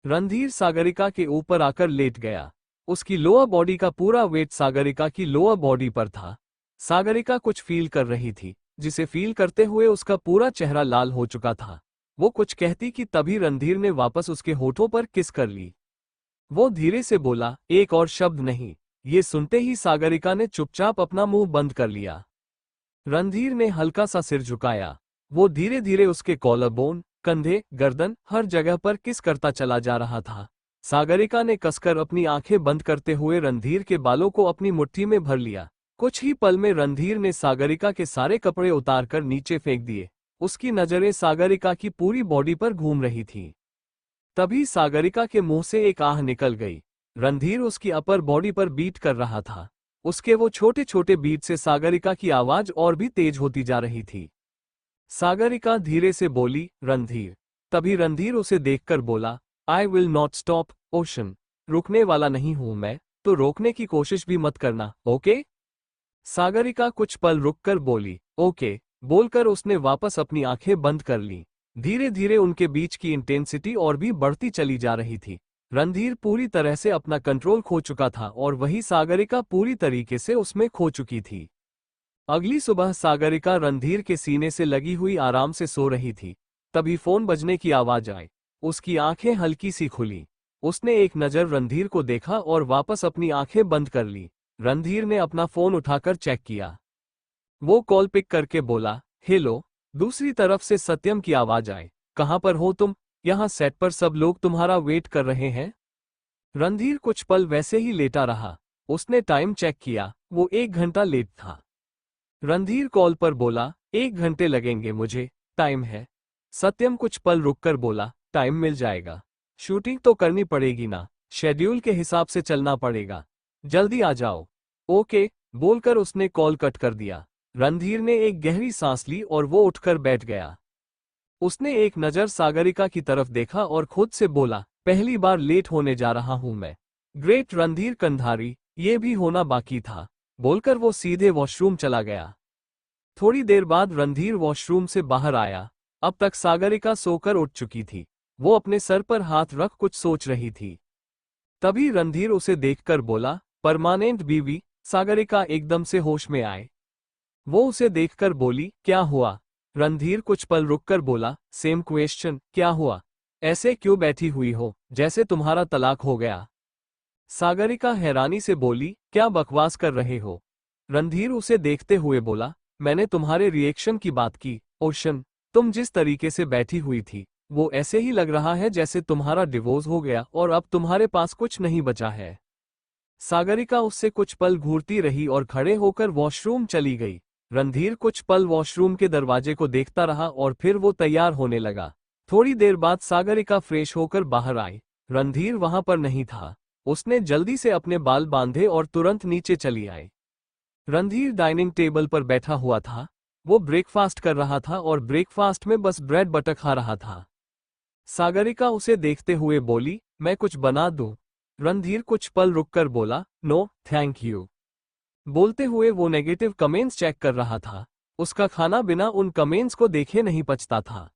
रणधीर सागरिका के ऊपर आकर लेट गया। उसकी लोअर बॉडी का पूरा वेट सागरिका की लोअर बॉडी पर था। सागरिका कुछ फील कर रही थी, जिसे फील करते हुए उसका पूरा चेहरा लाल हो चुका था। वो कुछ कहती कि तभी रणधीर ने वापस उसके होठों पर किस कर ली। वो धीरे से बोला, एक और शब्द नहीं। ये सुनते ही सागरिका ने चुपचाप अपना मुंह बंद कर लिया। रणधीर ने हल्का सा सिर झुकाया। वो धीरे धीरे उसके कॉलर बोन, कंधे, गर्दन, हर जगह पर किस करता चला जा रहा था। सागरिका ने कसकर अपनी आंखें बंद करते हुए रणधीर के बालों को अपनी मुट्ठी में भर लिया। कुछ ही पल में रणधीर ने सागरिका के सारे कपड़े उतारकर नीचे फेंक दिए। उसकी नजरें सागरिका की पूरी बॉडी पर घूम रही थीं। तभी सागरिका के मुंह से एक आह निकल गई। रणधीर उसकी अपर बॉडी पर बीट कर रहा था। उसके वो छोटे छोटे बीट से सागरिका की आवाज और भी तेज होती जा रही थी। सागरिका धीरे से बोली, रणधीर। तभी रणधीर उसे देखकर बोला, I will not stop ocean. रुकने वाला नहीं हूं मैं, तो रोकने की कोशिश भी मत करना, ओके? सागरिका कुछ पल रुककर बोली, ओके। बोलकर उसने वापस अपनी आंखें बंद कर ली। धीरे धीरे उनके बीच की इंटेंसिटी और भी बढ़ती चली जा रही थी। रणधीर पूरी तरह से अपना कंट्रोल खो चुका था और वही सागरिका पूरी तरीके से उसमें खो चुकी थी। अगली सुबह सागरिका रणधीर के सीने से लगी हुई आराम से सो रही थी। तभी फोन बजने की आवाज आई। उसकी आंखें हल्की सी खुली। उसने एक नजर रणधीर को देखा और वापस अपनी आंखें बंद कर ली। रणधीर ने अपना फोन उठाकर चेक किया। वो कॉल पिक करके बोला, हेलो। दूसरी तरफ से सत्यम की आवाज आई, कहां पर हो तुम? यहाँ सेट पर सब लोग तुम्हारा वेट कर रहे हैं। रणधीर कुछ पल वैसे ही लेटा रहा। उसने टाइम चेक किया, वो 1 घंटा लेट था। रणधीर कॉल पर बोला, 1 घंटे लगेंगे मुझे, टाइम है। सत्यम कुछ पल रुककर बोला, टाइम मिल जाएगा। शूटिंग तो करनी पड़ेगी ना, शेड्यूल के हिसाब से चलना पड़ेगा। जल्दी आ जाओ। ओके, बोलकर उसने कॉल कट कर दिया। रणधीर ने एक गहरी सांस ली और वो उठकर बैठ गया। उसने एक नजर सागरिका की तरफ देखा और खुद से बोला, पहली बार लेट होने जा रहा हूं मैं। ग्रेट रणधीर कंधारी, ये भी होना बाकी था। बोलकर वो सीधे वॉशरूम चला गया। थोड़ी देर बाद रणधीर वॉशरूम से बाहर आया। अब तक सागरिका सोकर उठ चुकी थी। वो अपने सर पर हाथ रख कुछ सोच रही थी। तभी रणधीर उसे देखकर बोला, परमानेंट बीवी। सागरिका एकदम से होश में आए। वो उसे देखकर बोली, क्या हुआ? रणधीर कुछ पल रुककर बोला, सेम क्वेश्चन, क्या हुआ? ऐसे क्यों बैठी हुई हो, जैसे तुम्हारा तलाक हो गया? सागरिका हैरानी से बोली, क्या बकवास कर रहे हो? रणधीर उसे देखते हुए बोला, मैंने तुम्हारे रिएक्शन की बात की, ओशन। तुम जिस तरीके से बैठी हुई थी, वो ऐसे ही लग रहा है जैसे तुम्हारा डिवोर्स हो गया और अब तुम्हारे पास कुछ नहीं बचा है। सागरिका उससे कुछ पल घूरती रही और खड़े होकर वॉशरूम चली गई। रणधीर कुछ पल वॉशरूम के दरवाजे को देखता रहा और फिर वो तैयार होने लगा। थोड़ी देर बाद सागरिका फ्रेश होकर बाहर आई। रणधीर वहां पर नहीं था। उसने जल्दी से अपने बाल बांधे और तुरंत नीचे चली आई। रणधीर डाइनिंग टेबल पर बैठा हुआ था। वो ब्रेकफास्ट कर रहा था और ब्रेकफास्ट में बस ब्रेड बटर खा रहा था। सागरिका उसे देखते हुए बोली, मैं कुछ बना दूं? रणधीर कुछ पल रुककर बोला, नो थैंक यू। बोलते हुए वो नेगेटिव कमेंट्स चेक कर रहा था। उसका खाना बिना उन कमेंट्स को देखे नहीं पचता था।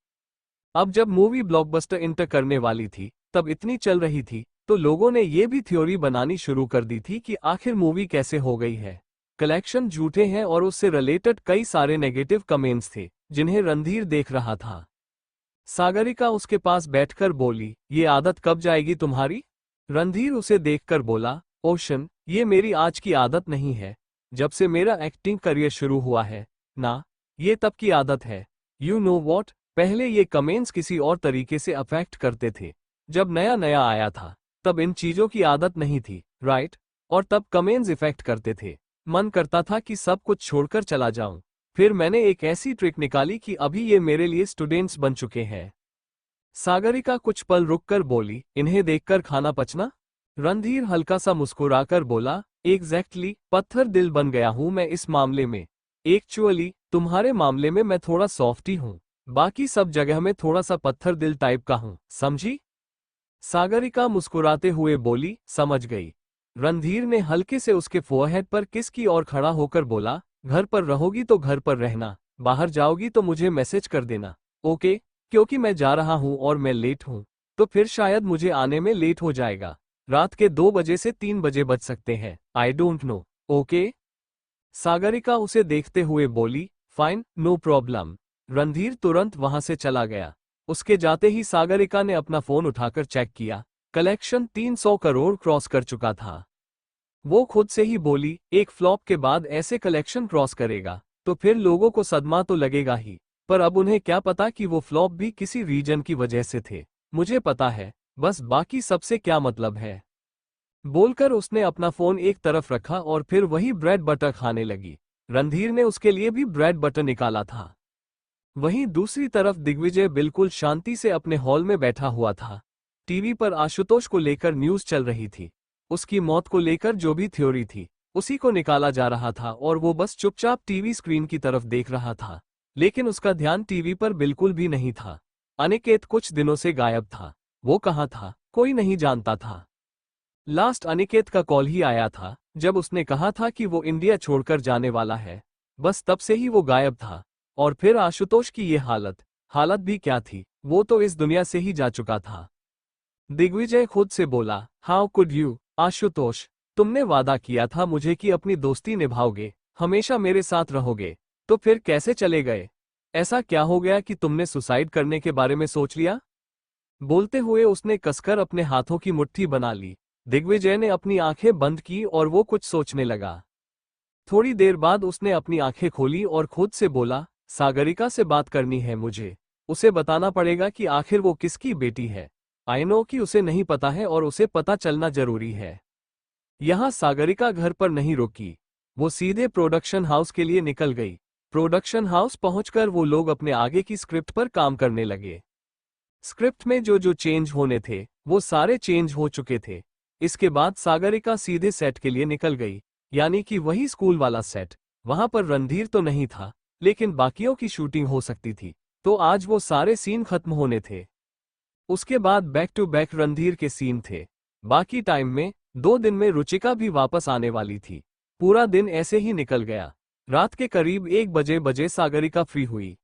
अब जब मूवी ब्लॉकबस्टर इंटर करने वाली थी, तब इतनी चल रही थी, तो लोगों ने ये भी थ्योरी बनानी शुरू कर दी थी कि आखिर मूवी कैसे हो गई है। कलेक्शन झूठे हैं और उससे रिलेटेड कई सारे नेगेटिव कमेंट्स थे, जिन्हें रणधीर देख रहा था। सागरिका उसके पास बैठकर बोली, ये आदत कब जाएगी तुम्हारी? रणधीर उसे देखकर बोला, ओशन, ये मेरी आज की आदत नहीं है। जब से मेरा एक्टिंग करियर शुरू हुआ है ना, ये तब की आदत है। यू नो वॉट, पहले ये कमेंट्स किसी और तरीके से अफेक्ट करते थे। जब नया नया आया था, तब इन चीजों की आदत नहीं थी, राइट? और तब कमेंट्स इफेक्ट करते थे। मन करता था कि सब कुछ छोड़कर चला जाऊं। फिर मैंने एक ऐसी ट्रिक निकाली कि अभी ये मेरे लिए स्टूडेंट्स बन चुके हैं। सागरिका कुछ पल रुककर बोली, इन्हें देखकर खाना पचना? रणधीर हल्का सा मुस्कुराकर बोला, एग्जैक्टली, पत्थर दिल बन गया हूं मैं इस मामले में। एक्चुअली तुम्हारे मामले में मैं थोड़ा सॉफ्ट ही हूं, बाकी सब जगह में थोड़ा सा पत्थर दिल टाइप का हूं, समझी? सागरिका मुस्कुराते हुए बोली, समझ गई। रणधीर ने हल्के से उसके फोरहेड पर किस की और खड़ा होकर बोला, घर पर रहोगी तो घर पर रहना, बाहर जाओगी तो मुझे मैसेज कर देना, ओके? क्योंकि मैं जा रहा हूं और मैं लेट हूं, तो फिर शायद मुझे आने में लेट हो जाएगा। रात के 2 बजे से 3 बजे बज सकते हैं, I don't know, okay? Sagarika उसे देखते हुए बोली, फाइन, नो प्रॉब्लम। रणधीर तुरंत वहां से चला गया। उसके जाते ही सागरिका ने अपना फोन उठाकर चेक किया। कलेक्शन 300 करोड़ क्रॉस कर चुका था। वो खुद से ही बोली, एक फ्लॉप के बाद ऐसे कलेक्शन क्रॉस करेगा तो फिर लोगों को सदमा तो लगेगा ही। पर अब उन्हें क्या पता कि वो फ्लॉप भी किसी रीजन की वजह से थे। मुझे पता है, बस बाकी सबसे क्या मतलब है? बोलकर उसने अपना फोन एक तरफ रखा और फिर वही ब्रेड बटर खाने लगी। रणधीर ने उसके लिए भी ब्रेड बटर निकाला था। वहीं दूसरी तरफ दिग्विजय बिल्कुल शांति से अपने हॉल में बैठा हुआ था। टीवी पर आशुतोष को लेकर न्यूज चल रही थी। उसकी मौत को लेकर जो भी थ्योरी थी, उसी को निकाला जा रहा था और वो बस चुपचाप टीवी स्क्रीन की तरफ देख रहा था। लेकिन उसका ध्यान टीवी पर बिल्कुल भी नहीं था। अनिकेत कुछ दिनों से गायब था। वो कहाँ था, कोई नहीं जानता था। लास्ट अनिकेत का कॉल ही आया था, जब उसने कहा था कि वो इंडिया छोड़कर जाने वाला है। बस तब से ही वो गायब था। और फिर आशुतोष की ये हालत भी क्या थी, वो तो इस दुनिया से ही जा चुका था। दिग्विजय खुद से बोला, हाउ कुड यू, आशुतोष? तुमने वादा किया था मुझे कि अपनी दोस्ती निभाओगे, हमेशा मेरे साथ रहोगे, तो फिर कैसे चले गए? ऐसा क्या हो गया कि तुमने सुसाइड करने के बारे में सोच लिया? बोलते हुए उसने कसकर अपने हाथों की मुट्ठी बना ली। दिग्विजय ने अपनी आंखें बंद की और वो कुछ सोचने लगा। थोड़ी देर बाद उसने अपनी आंखें खोली और खुद से बोला, सागरिका से बात करनी है मुझे। उसे बताना पड़ेगा कि आखिर वो किसकी बेटी है। आई नो कि उसे नहीं पता है और उसे पता चलना जरूरी है। यहाँ सागरिका घर पर नहीं रुकी। वो सीधे प्रोडक्शन हाउस के लिए निकल गई। प्रोडक्शन हाउस पहुंचकर वो लोग अपने आगे की स्क्रिप्ट पर काम करने लगे। स्क्रिप्ट में जो जो चेंज होने थे, वो सारे चेंज हो चुके थे। इसके बाद सागरिका सीधे सेट के लिए निकल गई, यानी कि वही स्कूल वाला सेट। वहां पर रणधीर तो नहीं था, लेकिन बाकियों की शूटिंग हो सकती थी, तो आज वो सारे सीन खत्म होने थे। उसके बाद बैक टू बैक रणधीर के सीन थे। बाकी टाइम में 2 दिन में रुचिका भी वापस आने वाली थी। पूरा दिन ऐसे ही निकल गया। रात के करीब 1 बजे सागरिका फ्री हुई।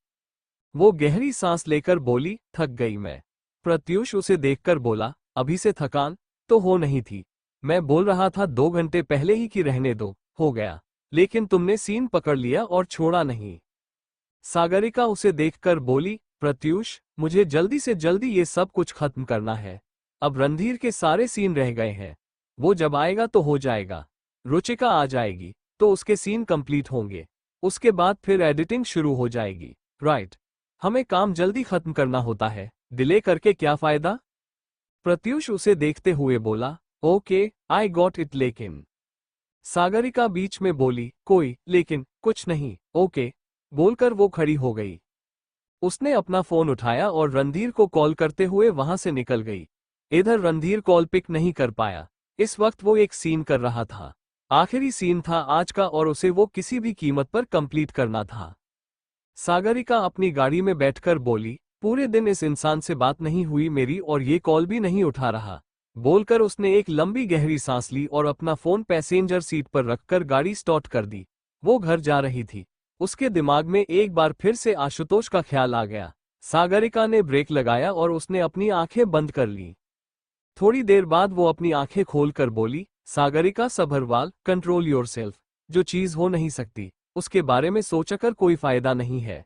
वो गहरी सांस लेकर बोली, थक गई मैं। प्रत्यूष उसे देखकर बोला, अभी से थकान तो हो नहीं थी। मैं बोल रहा था 2 घंटे पहले ही कि रहने दो, हो गया। लेकिन तुमने सीन पकड़ लिया और छोड़ा नहीं। सागरिका उसे देखकर बोली, प्रत्यूष, मुझे जल्दी से जल्दी ये सब कुछ खत्म करना है। अब रणधीर के सारे सीन रह गए हैं। वो जब आएगा तो हो जाएगा। रुचिका आ जाएगी तो उसके सीन कंप्लीट होंगे। उसके बाद फिर एडिटिंग शुरू हो जाएगी, राइट? हमें काम जल्दी खत्म करना होता है, डिले करके क्या फायदा? प्रत्यूष उसे देखते हुए बोला, ओके, आई गॉट इट, लेकिन। सागरिका बीच में बोली, कोई लेकिन कुछ नहीं, ओके। बोलकर वो खड़ी हो गई। उसने अपना फोन उठाया और रणधीर को कॉल करते हुए वहां से निकल गई। इधर रणधीर कॉल पिक नहीं कर पाया। इस वक्त वो एक सीन कर रहा था। आखिरी सीन था आज का और उसे वो किसी भी कीमत पर कंप्लीट करना था। सागरिका अपनी गाड़ी में बैठकर बोली, पूरे दिन इस इंसान से बात नहीं हुई मेरी और ये कॉल भी नहीं उठा रहा। बोलकर उसने एक लंबी गहरी सांस ली और अपना फोन पैसेंजर सीट पर रखकर गाड़ी स्टार्ट कर दी। वो घर जा रही थी। उसके दिमाग में एक बार फिर से आशुतोष का ख्याल आ गया। सागरिका ने ब्रेक लगाया और उसने अपनी आंखें बंद कर ली। थोड़ी देर बाद वो अपनी आंखें खोलकर बोली, सागरिका सभरवाल, कंट्रोल योरसेल्फ। जो चीज हो नहीं सकती उसके बारे में सोचकर कोई फायदा नहीं है।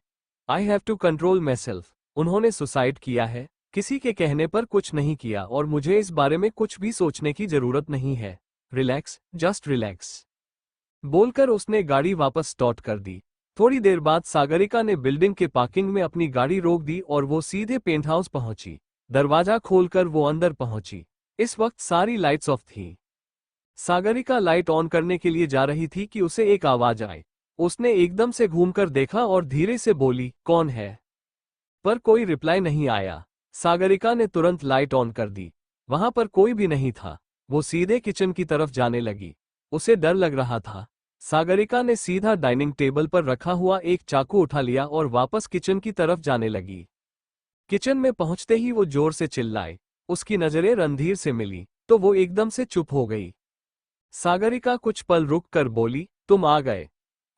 I have to control my self. उन्होंने सुसाइड किया है, किसी के कहने पर कुछ नहीं किया और मुझे इस बारे में कुछ भी सोचने की जरूरत नहीं है। Relax, just relax. बोलकर उसने गाड़ी वापस स्टार्ट कर दी। थोड़ी देर बाद सागरिका ने बिल्डिंग के पार्किंग में अपनी गाड़ी रोक दी और वो सीधे पेंट हाउस पहुंची। दरवाजा खोलकर वो अंदर पहुंची। इस वक्त सारी लाइट्स ऑफ थी। सागरिका लाइट ऑन करने के लिए जा रही थी कि उसे एक आवाज आई। उसने एकदम से घूमकर देखा और धीरे से बोली, कौन है? पर कोई रिप्लाई नहीं आया। सागरिका ने तुरंत लाइट ऑन कर दी। वहां पर कोई भी नहीं था। वो सीधे किचन की तरफ जाने लगी। उसे डर लग रहा था। सागरिका ने सीधा डाइनिंग टेबल पर रखा हुआ एक चाकू उठा लिया और वापस किचन की तरफ जाने लगी। किचन में पहुंचते ही वो जोर से चिल्लाई। उसकी नजरें रणधीर से मिली तो वो एकदम से चुप हो गई। सागरिका कुछ पल रुक कर बोली, तुम आ गए।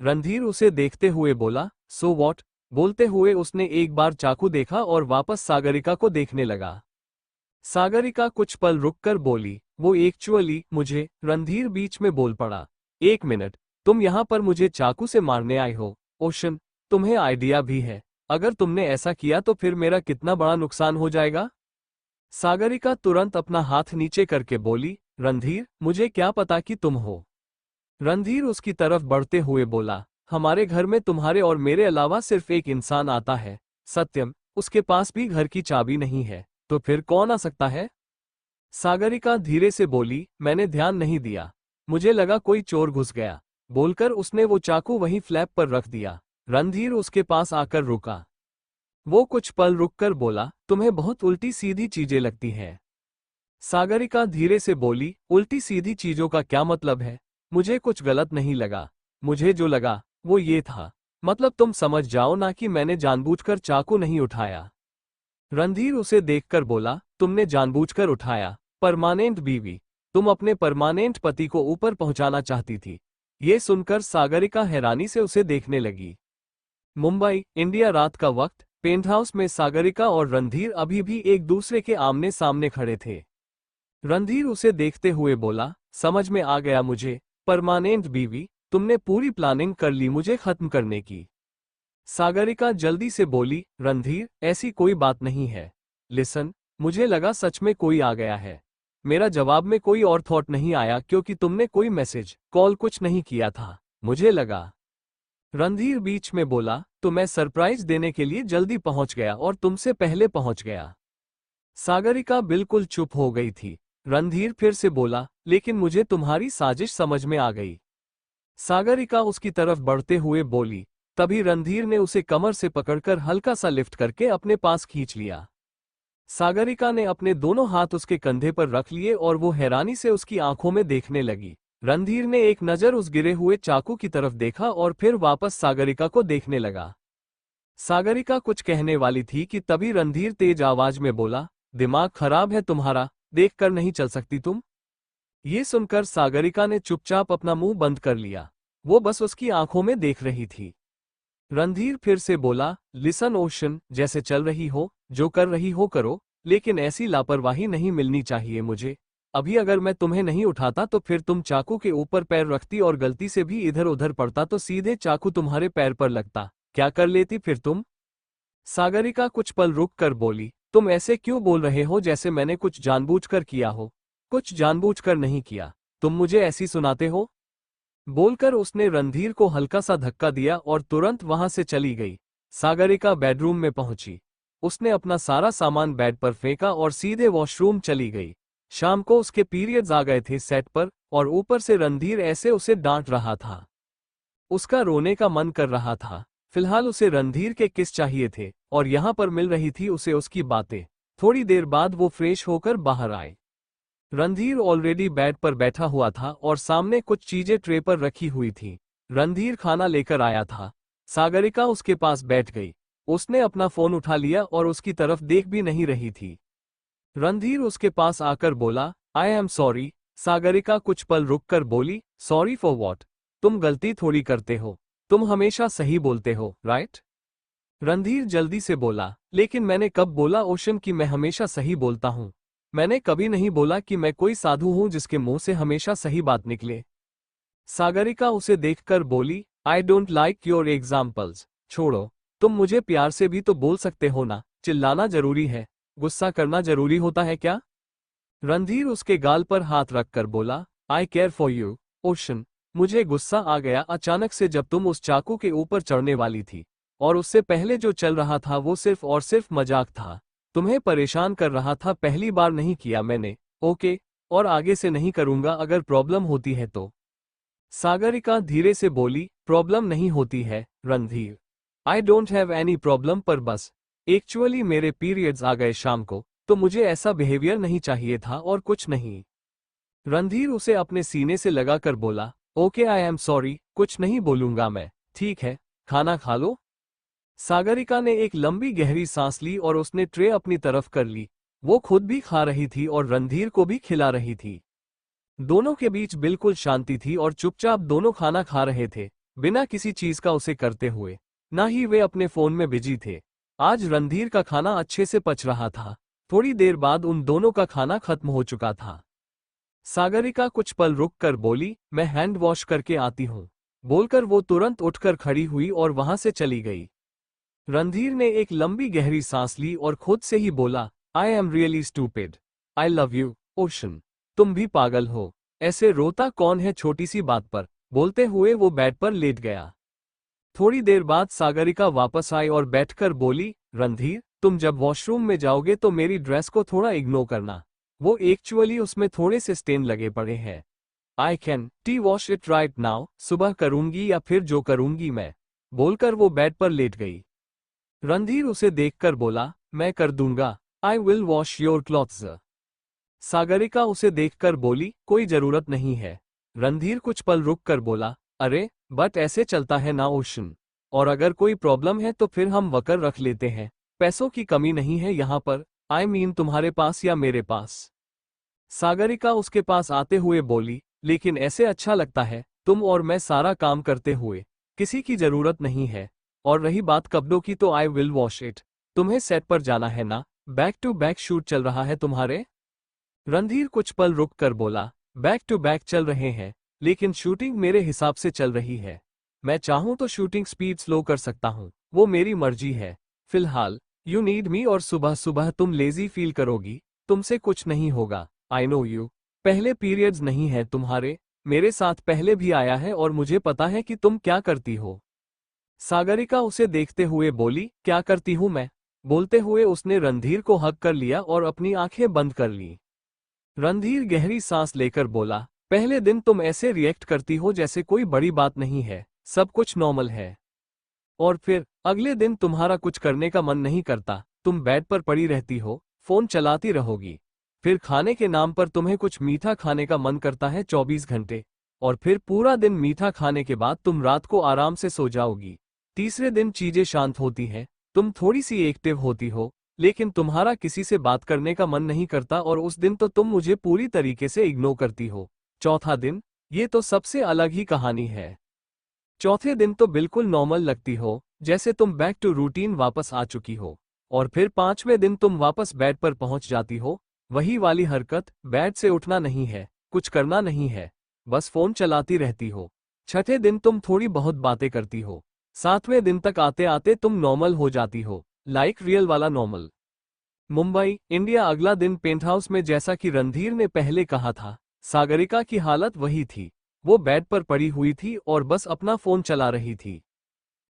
रणधीर उसे देखते हुए बोला, सो वॉट? बोलते हुए उसने एक बार चाकू देखा और वापस सागरिका को देखने लगा। सागरिका कुछ पल रुककर बोली, वो एक्चुअली मुझे। रणधीर बीच में बोल पड़ा, एक मिनट, तुम यहां पर मुझे चाकू से मारने आए हो? ओशन, तुम्हें आइडिया भी है अगर तुमने ऐसा किया तो फिर मेरा कितना बड़ा नुकसान हो जाएगा? सागरिका तुरंत अपना हाथ नीचे करके बोली, रणधीर, मुझे क्या पता कि तुम हो। रणधीर उसकी तरफ बढ़ते हुए बोला, हमारे घर में तुम्हारे और मेरे अलावा सिर्फ एक इंसान आता है, सत्यम। उसके पास भी घर की चाबी नहीं है, तो फिर कौन आ सकता है? सागरिका धीरे से बोली, मैंने ध्यान नहीं दिया, मुझे लगा कोई चोर घुस गया। बोलकर उसने वो चाकू वहीं फ्लैप पर रख दिया। रणधीर उसके पास आकर रुका। वो कुछ पल रुककर बोला, तुम्हें बहुत उल्टी सीधी चीजें लगती हैं। सागरिका धीरे से बोली, उल्टी सीधी चीजों का क्या मतलब है? मुझे कुछ गलत नहीं लगा। मुझे जो लगा वो ये था, मतलब तुम समझ जाओ ना कि मैंने जानबूझकर चाकू नहीं उठाया। रणधीर उसे देखकर बोला, तुमने जानबूझकर उठाया? परमानेंट बीवी, तुम अपने परमानेंट पति को ऊपर पहुंचाना चाहती थी। ये सुनकर सागरिका हैरानी से उसे देखने लगी। मुंबई, इंडिया। रात का वक्त। पेंट हाउस में सागरिका और रणधीर अभी भी एक दूसरे के आमने सामने खड़े थे। रणधीर उसे देखते हुए बोला, समझ में आ गया मुझे, परमानेंट बीवी, तुमने पूरी प्लानिंग कर ली मुझे खत्म करने की। सागरिका जल्दी से बोली, रणधीर, ऐसी कोई बात नहीं है। लिसन, मुझे लगा सच में कोई आ गया है। मेरा जवाब में कोई और थॉट नहीं आया क्योंकि तुमने कोई मैसेज कॉल कुछ नहीं किया था। मुझे लगा। रणधीर बीच में बोला, तो मैं सरप्राइज देने के लिए जल्दी पहुंच गया और तुमसे पहले पहुंच गया। सागरिका बिल्कुल चुप हो गई थी। रणधीर फिर से बोला, लेकिन मुझे तुम्हारी साजिश समझ में आ गई। सागरिका उसकी तरफ बढ़ते हुए बोली। तभी रणधीर ने उसे कमर से पकड़कर हल्का सा लिफ्ट करके अपने पास खींच लिया। सागरिका ने अपने दोनों हाथ उसके कंधे पर रख लिए और वो हैरानी से उसकी आंखों में देखने लगी। रणधीर ने एक नजर उस गिरे हुए चाकू की तरफ देखा और फिर वापस सागरिका को देखने लगा। सागरिका कुछ कहने वाली थी कि तभी रणधीर तेज आवाज में बोला, दिमाग खराब है तुम्हारा, देखकर नहीं चल सकती तुम? ये सुनकर सागरिका ने चुपचाप अपना मुंह बंद कर लिया। वो बस उसकी आंखों में देख रही थी। रणधीर फिर से बोला, लिसन ओशन, जैसे चल रही हो, जो कर रही हो करो, लेकिन ऐसी लापरवाही नहीं मिलनी चाहिए मुझे। अभी अगर मैं तुम्हें नहीं उठाता तो फिर तुम चाकू के ऊपर पैर रखती और गलती से भी इधर उधर पड़ता तो सीधे चाकू तुम्हारे पैर पर लगता। क्या कर लेती फिर तुम? सागरिका कुछ पल रुक कर बोली, तुम ऐसे क्यों बोल रहे हो जैसे मैंने कुछ जानबूझकर किया हो? कुछ जानबूझकर नहीं किया, तुम मुझे ऐसी सुनाते हो? बोलकर उसने रणधीर को हल्का सा धक्का दिया और तुरंत वहां से चली गई। सागरिका बेडरूम में पहुंची। उसने अपना सारा सामान बेड पर फेंका और सीधे वॉशरूम चली गई। शाम को उसके पीरियड्स आ गए थे सेट पर और ऊपर से रणधीर ऐसे उसे डांट रहा था। उसका रोने का मन कर रहा था। फिलहाल उसे रणधीर के किस चाहिए थे और यहाँ पर मिल रही थी उसे उसकी बातें। थोड़ी देर बाद वो फ्रेश होकर बाहर आए। रणधीर ऑलरेडी बेड पर बैठा हुआ था और सामने कुछ चीजें ट्रे पर रखी हुई थी। रणधीर खाना लेकर आया था। सागरिका उसके पास बैठ गई। उसने अपना फोन उठा लिया और उसकी तरफ देख भी नहीं रही थी। रणधीर उसके पास आकर बोला, आई एम सॉरी। सागरिका कुछ पल रुककर बोली, सॉरी फॉर वॉट? तुम गलती थोड़ी करते हो, तुम हमेशा सही बोलते हो, राइट? रणधीर जल्दी से बोला, लेकिन मैंने कब बोला ओशन कि मैं हमेशा सही बोलता हूँ? मैंने कभी नहीं बोला कि मैं कोई साधु हूं जिसके मुंह से हमेशा सही बात निकले। सागरिका उसे देखकर बोली, I don't like your examples. छोड़ो, तुम मुझे प्यार से भी तो बोल सकते हो ना। चिल्लाना जरूरी है? गुस्सा करना जरूरी होता है क्या? रणधीर उसके गाल पर हाथ रखकर बोला, आई केयर फॉर यू ओशन। मुझे गुस्सा आ गया अचानक से जब तुम उस चाकू के ऊपर चढ़ने वाली थी, और उससे पहले जो चल रहा था वो सिर्फ और सिर्फ मजाक था। तुम्हें परेशान कर रहा था, पहली बार नहीं किया मैंने, ओके? और आगे से नहीं करूंगा अगर प्रॉब्लम होती है तो। सागरिका धीरे से बोली, प्रॉब्लम नहीं होती है रणधीर। आई डोंट हैव एनी प्रॉब्लम, पर बस एक्चुअली मेरे पीरियड्स आ गए शाम को, तो मुझे ऐसा बिहेवियर नहीं चाहिए था और कुछ नहीं। रणधीर उसे अपने सीने से लगाकर बोला, ओके आई एम सॉरी, कुछ नहीं बोलूंगा मैं, ठीक है? खाना खा लो। सागरिका ने एक लंबी गहरी सांस ली और उसने ट्रे अपनी तरफ कर ली। वो खुद भी खा रही थी और रणधीर को भी खिला रही थी। दोनों के बीच बिल्कुल शांति थी और चुपचाप दोनों खाना खा रहे थे, बिना किसी चीज का उसे करते हुए। ना ही वे अपने फोन में बिजी थे। आज रणधीर का खाना अच्छे से पच रहा था। थोड़ी देर बाद उन दोनों का खाना खत्म हो चुका था। सागरिका कुछ पल रुक कर बोली, मैं हैंड वॉश करके आती हूँ। बोलकर वो तुरंत उठकर खड़ी हुई और वहां से चली गई। रणधीर ने एक लंबी गहरी सांस ली और खुद से ही बोला, I am really stupid. I love you ocean. तुम भी पागल हो। ऐसे रोता कौन है छोटी सी बात पर? बोलते हुए वो बेड पर लेट गया। थोड़ी देर बाद सागरिका वापस आई और बैठकर बोली, रणधीर, तुम जब वॉशरूम में जाओगे तो मेरी ड्रेस को थोड़ा इग्नोर करना। वो एक्चुअली उसमें थोड़े से स्टेन लगे पड़े हैं। I can T wash it right now, सुबह करूंगी या फिर जो करूंगी मैं। बोलकर वो बेड पर लेट गई। रणधीर उसे देखकर बोला, मैं कर दूंगा। I will wash your clothes. Sagarika उसे देखकर बोली, कोई जरूरत नहीं है। रणधीर कुछ पल रुक कर बोला, अरे बट ऐसे चलता है ना ओशन। और अगर कोई प्रॉब्लम है तो फिर हम वकर रख लेते हैं। पैसों की कमी नहीं है यहाँ पर, आई मीन तुम्हारे पास या मेरे पास। सागरिका उसके पास आते हुए बोली, लेकिन ऐसे अच्छा लगता है, तुम और मैं सारा काम करते हुए। किसी की जरूरत नहीं है। और रही बात कपड़ों की तो आई विल वॉश इट। तुम्हें सेट पर जाना है ना? बैक टू बैक शूट चल रहा है तुम्हारे? रणधीर कुछ पल रुक कर बोला, बैक टू बैक चल रहे हैं, लेकिन शूटिंग मेरे हिसाब से चल रही है। मैं चाहूं तो शूटिंग स्पीड स्लो कर सकता हूं, वो मेरी मर्जी है। फिलहाल यू नीड मी और सुबह सुबह तुम लेजी फील करोगी, तुमसे कुछ नहीं होगा। I know you. पहले पीरियड्स नहीं है तुम्हारे, मेरे साथ पहले भी आया है और मुझे पता है कि तुम क्या करती हो। सागरिका उसे देखते हुए बोली, क्या करती हूं मैं? बोलते हुए उसने रणधीर को हक कर लिया और अपनी आंखें बंद कर ली। रणधीर गहरी सांस लेकर बोला, पहले दिन तुम ऐसे रिएक्ट करती हो जैसे कोई बड़ी बात नहीं है, सब कुछ नॉर्मल है। और फिर अगले दिन तुम्हारा कुछ करने का मन नहीं करता, तुम बेड पर पड़ी रहती हो, फोन चलाती रहोगी। फिर खाने के नाम पर तुम्हें कुछ मीठा खाने का मन करता है 24 घंटे। और फिर पूरा दिन मीठा खाने के बाद तुम रात को आराम से सो जाओगी। तीसरे दिन चीजें शांत होती हैं, तुम थोड़ी सी एक्टिव होती हो, लेकिन तुम्हारा किसी से बात करने का मन नहीं करता और उस दिन तो तुम मुझे पूरी तरीके से इग्नोर करती हो। चौथा दिन, ये तो सबसे अलग ही कहानी है। चौथे दिन तो बिल्कुल नॉर्मल लगती हो, जैसे तुम बैक टू रूटीन वापस आ चुकी हो। और फिर पांचवें दिन तुम वापस बेड पर पहुंच जाती हो। वही वाली हरकत, बेड से उठना नहीं है, कुछ करना नहीं है, बस फोन चलाती रहती हो। छठे दिन तुम थोड़ी बहुत बातें करती हो। सातवें दिन तक आते आते तुम नॉर्मल हो जाती हो, लाइक रियल वाला नॉर्मल। मुंबई, इंडिया। अगला दिन पेंटहाउस में जैसा कि रणधीर ने पहले कहा था, सागरिका की हालत वही थी। वो बेड पर पड़ी हुई थी और बस अपना फोन चला रही थी।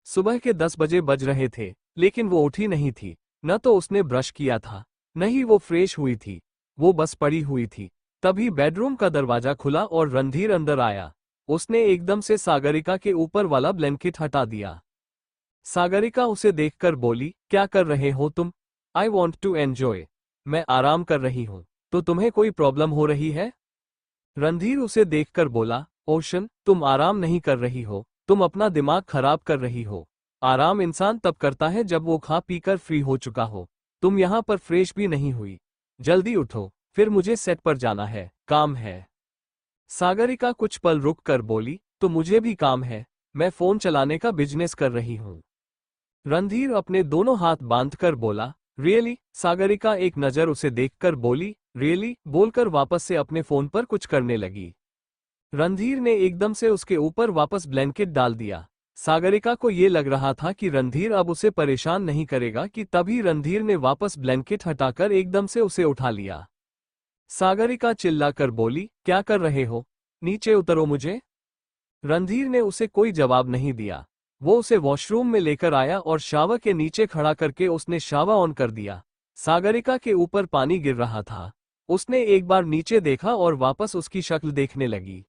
सुबह के 10 बजे बज रहे थे, लेकिन वो उठी नहीं थी। न तो उसने ब्रश किया था, न ही वो फ्रेश हुई थी। वो बस पड़ी हुई थी। तभी बेडरूम का दरवाजा खुला और रणधीर अंदर आया। उसने एकदम से सागरिका के ऊपर वाला ब्लैंकेट हटा दिया। सागरिका उसे देखकर बोली, क्या कर रहे हो तुम? I want to enjoy. मैं आराम कर रही हूँ, तो तुम्हें कोई प्रॉब्लम हो रही है? रणधीर उसे देखकर बोला, ओशन, तुम आराम नहीं कर रही हो, तुम अपना दिमाग खराब कर रही हो। आराम इंसान तब करता है जब वो खा पीकर फ्री हो चुका हो। तुम यहाँ पर फ्रेश भी नहीं हुई। जल्दी उठो, फिर मुझे सेट पर जाना है, काम है। सागरिका कुछ पल रुक कर बोली, तो मुझे भी काम है, मैं फोन चलाने का बिजनेस कर रही हूँ। रणधीर अपने दोनों हाथ बांधकर बोला, रियली? सागरिका एक नज़र उसे देखकर बोली, रियली? बोलकर वापस से अपने फोन पर कुछ करने लगी। रणधीर ने एकदम से उसके ऊपर वापस ब्लैंकेट डाल दिया। सागरिका को ये लग रहा था कि रणधीर अब उसे परेशान नहीं करेगा कि तभी रणधीर ने वापस ब्लैंकेट हटाकर एकदम से उसे उठा लिया। सागरिका चिल्लाकर बोली, क्या कर रहे हो? नीचे उतरो मुझे। रणधीर ने उसे कोई जवाब नहीं दिया। वो उसे वॉशरूम में लेकर आया और शावर के नीचे खड़ा करके उसने शावर ऑन कर दिया। सागरिका के ऊपर पानी गिर रहा था। उसने एक बार नीचे देखा और वापस उसकी शक्ल देखने लगी।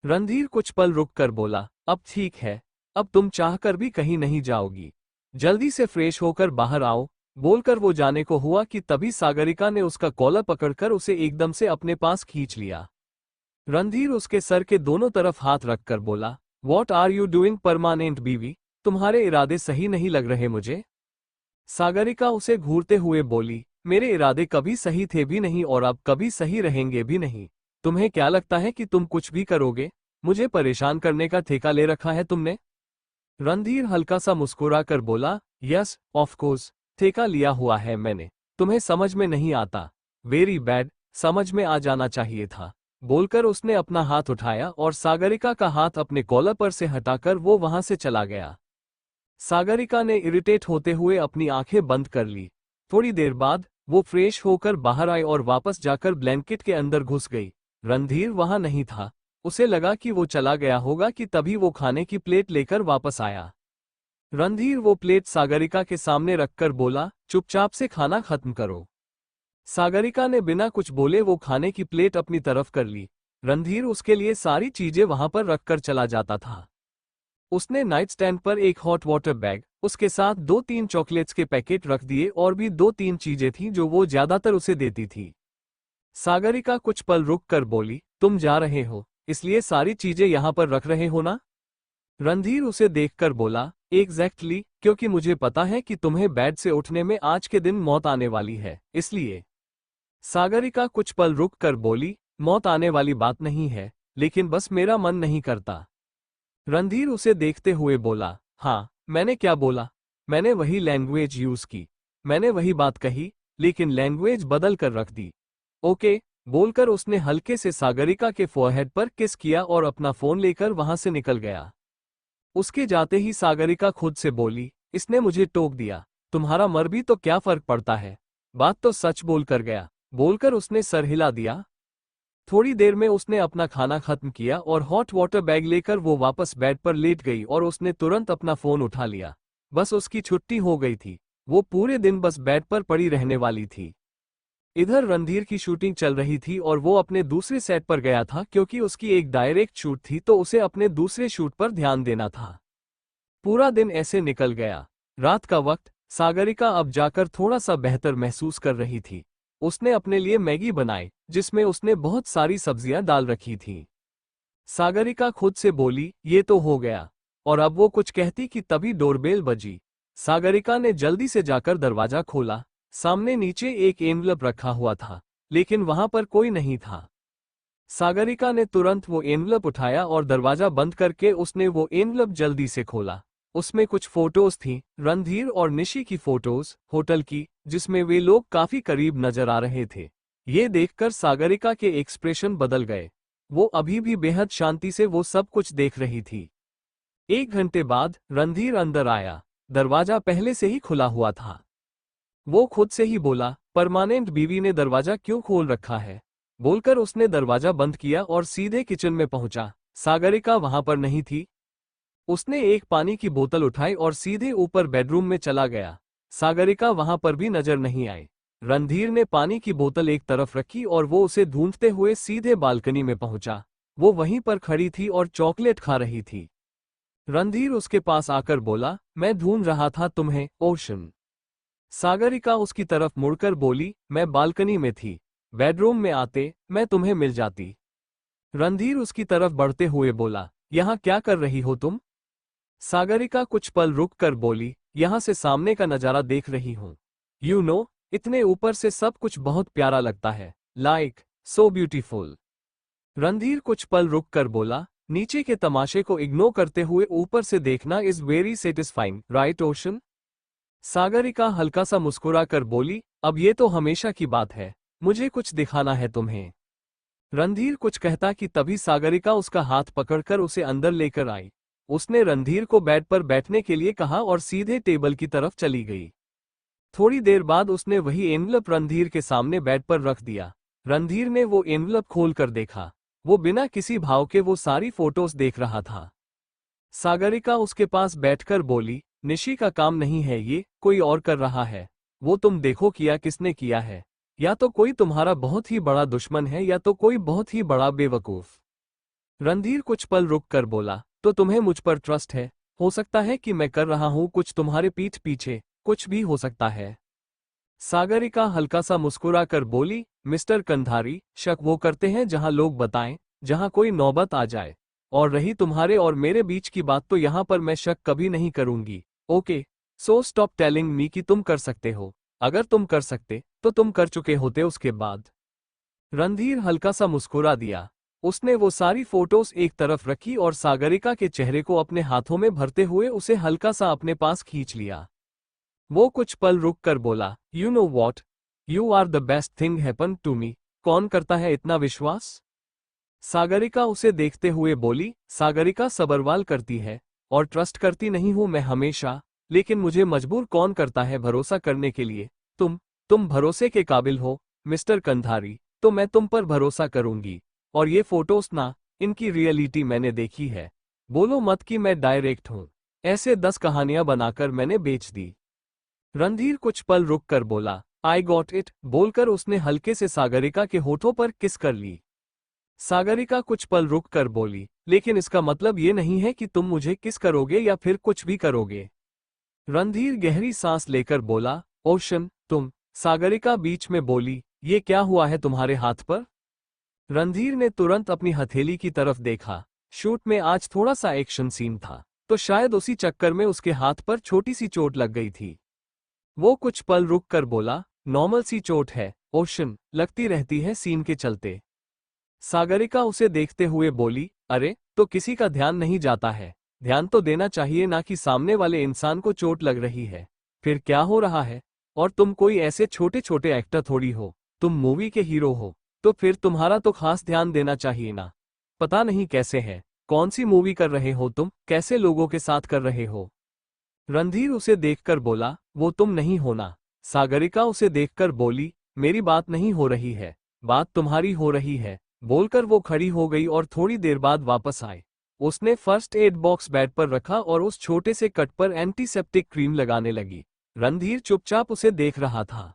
रणधीर कुछ पल रुक कर बोला, अब ठीक है, अब तुम चाहकर भी कहीं नहीं जाओगी। जल्दी से फ्रेश होकर बाहर आओ। बोलकर वो जाने को हुआ कि तभी सागरिका ने उसका कॉलर पकड़कर उसे एकदम से अपने पास खींच लिया। रणधीर उसके सर के दोनों तरफ हाथ रखकर बोला, what are you doing permanent बीवी? तुम्हारे इरादे सही नहीं लग रहे मुझे। सागरिका उसे घूरते हुए बोली, मेरे इरादे कभी सही थे भी नहीं और अब कभी सही रहेंगे भी नहीं। तुम्हें क्या लगता है कि तुम कुछ भी करोगे? मुझे परेशान करने का ठेका ले रखा है तुमने? रणधीर हल्का सा मुस्कुरा कर बोला, यस ऑफ कोर्स, ठेका लिया हुआ है मैंने। तुम्हें समझ में नहीं आता। वेरी बैड, समझ में आ जाना चाहिए था। बोलकर उसने अपना हाथ उठाया और सागरिका का हाथ अपने कॉलर पर से हटाकर वो वहां से चला गया। सागरिका ने इरिटेट होते हुए अपनी आंखें बंद कर ली। थोड़ी देर बाद वो फ्रेश होकर बाहर आई और वापस जाकर ब्लैंकेट के अंदर घुस गई। रणधीर वहां नहीं था। उसे लगा कि वो चला गया होगा कि तभी वो खाने की प्लेट लेकर वापस आया। रणधीर वो प्लेट सागरिका के सामने रखकर बोला, चुपचाप से खाना खत्म करो। सागरिका ने बिना कुछ बोले वो खाने की प्लेट अपनी तरफ कर ली। रणधीर उसके लिए सारी चीजें वहां पर रखकर चला जाता था। उसने नाइट स्टैंड पर एक हॉट वाटर बैग, उसके साथ 2-3 चॉकलेट्स के पैकेट रख दिए और भी 2-3 चीजें थीं जो वो ज्यादातर उसे देती थी। सागरिका कुछ पल रुक कर बोली, तुम जा रहे हो, इसलिए सारी चीजें यहां पर रख रहे हो ना? रणधीर उसे देखकर बोला, एग्जैक्टली, क्योंकि मुझे पता है कि तुम्हें बेड से उठने में आज के दिन मौत आने वाली है, इसलिए। सागरिका कुछ पल रुक कर बोली, मौत आने वाली बात नहीं है, लेकिन बस मेरा मन नहीं करता। रणधीर उसे देखते हुए बोला, हाँ, मैंने क्या बोला? मैंने वही लैंग्वेज यूज की, मैंने वही बात कही, लेकिन लैंग्वेज बदल कर रख दी। ओके, बोलकर उसने हल्के से सागरिका के फोरहेड पर किस किया और अपना फोन लेकर वहां से निकल गया। उसके जाते ही सागरिका खुद से बोली, इसने मुझे टोक दिया, तुम्हारा मर भी तो क्या फर्क पड़ता है, बात तो सच बोल कर गया। बोलकर उसने सर हिला दिया। थोड़ी देर में उसने अपना खाना खत्म किया और हॉट वाटर बैग लेकर वो वापस बेड पर लेट गई और उसने तुरंत अपना फोन उठा लिया। बस उसकी छुट्टी हो गई थी। वो पूरे दिन बस बेड पर पड़ी रहने वाली थी। इधर रणधीर की शूटिंग चल रही थी और वो अपने दूसरे सेट पर गया था क्योंकि उसकी एक डायरेक्ट शूट थी तो उसे अपने दूसरे शूट पर ध्यान देना था। पूरा दिन ऐसे निकल गया। रात का वक्त, सागरिका अब जाकर थोड़ा सा बेहतर महसूस कर रही थी। उसने अपने लिए मैगी बनाई जिसमें उसने बहुत सारी सब्जियां डाल रखी थीं। सागरिका खुद से बोली, ये तो हो गया, और अब वो कुछ कहती कि तभी डोरबेल बजी। सागरिका ने जल्दी से जाकर दरवाजा खोला। सामने नीचे एक एनवलप रखा हुआ था, लेकिन वहां पर कोई नहीं था। सागरिका ने तुरंत वो एनवलप उठाया और दरवाजा बंद करके उसने वो एनवलप जल्दी से खोला। उसमें कुछ फोटोज थीं, रणधीर और निशी की फोटोज, होटल की, जिसमें वे लोग काफी करीब नजर आ रहे थे। ये देखकर सागरिका के एक्सप्रेशन बदल गए। वो अभी भी बेहद शांति से वो सब कुछ देख रही थी। 1 घंटे बाद रणधीर अंदर आया। दरवाजा पहले से ही खुला हुआ था। वो खुद से ही बोला, परमानेंट बीवी ने दरवाजा क्यों खोल रखा है? बोलकर उसने दरवाजा बंद किया और सीधे किचन में पहुंचा। सागरिका वहां पर नहीं थी। उसने एक पानी की बोतल उठाई और सीधे ऊपर बेडरूम में चला गया। सागरिका वहां पर भी नजर नहीं आई। रणधीर ने पानी की बोतल एक तरफ रखी और वो उसे ढूंढते हुए सीधे बालकनी में पहुंचा। वो वहीं पर खड़ी थी और चॉकलेट खा रही थी। रणधीर उसके पास आकर बोला, मैं ढूंढ रहा था तुम्हें, ओशन। सागरिका उसकी तरफ मुड़कर बोली, मैं बालकनी में थी, बेडरूम में आते मैं तुम्हें मिल जाती। रणधीर उसकी तरफ बढ़ते हुए बोला, यहाँ क्या कर रही हो तुम? सागरिका कुछ पल रुक कर बोली, यहाँ से सामने का नजारा देख रही हूँ। इतने ऊपर से सब कुछ बहुत प्यारा लगता है। Like so beautiful. रणधीर कुछ पल रुक कर बोला, नीचे के तमाशे को इग्नोर करते हुए ऊपर से देखना is very satisfying, right ocean? Sagarika हल्का सा मुस्कुरा कर बोली, अब ये तो हमेशा की बात है, मुझे कुछ दिखाना है तुम्हें। रणधीर कुछ कहता कि तभी सागरिका उसका हाथ पकड़कर उसे अंदर लेकर आई। उसने रणधीर को बेड पर बैठने के लिए कहा और सीधे टेबल की तरफ चली गई। थोड़ी देर बाद उसने वही एनवलप रणधीर के सामने बेड पर रख दिया। रणधीर ने वो एनवलप खोल कर देखा। वो बिना किसी भाव के वो सारी फोटोज देख रहा था। सागरिका उसके पास बैठकर बोली, निशी का काम नहीं है ये, कोई और कर रहा है। वो तुम देखो किया किसने किया है। या तो कोई तुम्हारा बहुत ही बड़ा दुश्मन है या तो कोई बहुत ही बड़ा बेवकूफ। रणधीर कुछ पल रुक कर बोला, तो तुम्हें मुझ पर ट्रस्ट है? हो सकता है कि मैं कर रहा हूं कुछ तुम्हारे पीठ पीछे, कुछ भी हो सकता है। सागरिका हल्का सा मुस्कुरा कर बोली, मिस्टर कंधारी, शक वो करते हैं जहां लोग बताएं, जहां कोई नौबत आ जाए। और रही तुम्हारे और मेरे बीच की बात, तो यहां पर मैं शक कभी नहीं करूंगी। Okay, so stop telling me कि तुम कर सकते हो। अगर तुम कर सकते तो तुम कर चुके होते उसके बाद। रणधीर हल्का सा मुस्कुरा दिया। उसने वो सारी फोटोज एक तरफ रखी और सागरिका के चेहरे को अपने हाथों में भरते हुए उसे हल्का सा अपने पास खींच लिया। वो कुछ पल रुक कर बोला, you know what, you are the best thing happen to me. कौन करता है इतना विश्वास? सागरिका उसे देखते हुए बोली, सागरिका सबरवाल करती है और ट्रस्ट करती नहीं हूं मैं हमेशा, लेकिन मुझे मजबूर कौन करता है भरोसा करने के लिए? तुम भरोसे के काबिल हो मिस्टर कंधारी, तो मैं तुम पर भरोसा करूंगी। और ये फोटोज ना, इनकी रियलिटी मैंने देखी है। बोलो मत कि मैं डायरेक्ट हूं। ऐसे 10 कहानियां बनाकर मैंने बेच दी। रणधीर कुछ पल रुक कर बोला, आई गॉट इट, बोलकर उसने हल्के से सागरिका के होठों पर किस कर ली। सागरिका कुछ पल रुक कर बोली, लेकिन इसका मतलब ये नहीं है कि तुम मुझे किस करोगे या फिर कुछ भी करोगे। रणधीर गहरी सांस लेकर बोला, ओशन, तुम। सागरिका बीच में बोली, ये क्या हुआ है तुम्हारे हाथ पर? रणधीर ने तुरंत अपनी हथेली की तरफ देखा। शूट में आज थोड़ा सा एक्शन सीन था, तो शायद उसी चक्कर में उसके हाथ पर छोटी सी चोट लग गई थी। वो कुछ पल रुक कर बोला, नॉर्मल सी चोट है ओशन, लगती रहती है सीन के चलते। सागरिका उसे देखते हुए बोली, अरे तो किसी का ध्यान नहीं जाता है। ध्यान तो देना चाहिए ना कि सामने वाले इंसान को चोट लग रही है। फिर क्या हो रहा है? और तुम कोई ऐसे छोटे छोटे एक्टर थोड़ी हो, तुम मूवी के हीरो हो, तो फिर तुम्हारा तो खास ध्यान देना चाहिए ना। पता नहीं कैसे है, कौन सी मूवी कर रहे हो तुम, कैसे लोगों के साथ कर रहे हो? रणधीर उसे देखकर बोला, वो तुम नहीं होना। सागरिका उसे देखकर बोली, मेरी बात नहीं हो रही है, बात तुम्हारी हो रही है। बोलकर वो खड़ी हो गई और थोड़ी देर बाद वापस आए। उसने फर्स्ट एड बॉक्स बेड पर रखा और उस छोटे से कट पर एंटीसेप्टिक क्रीम लगाने लगी। रणधीर चुपचाप उसे देख रहा था।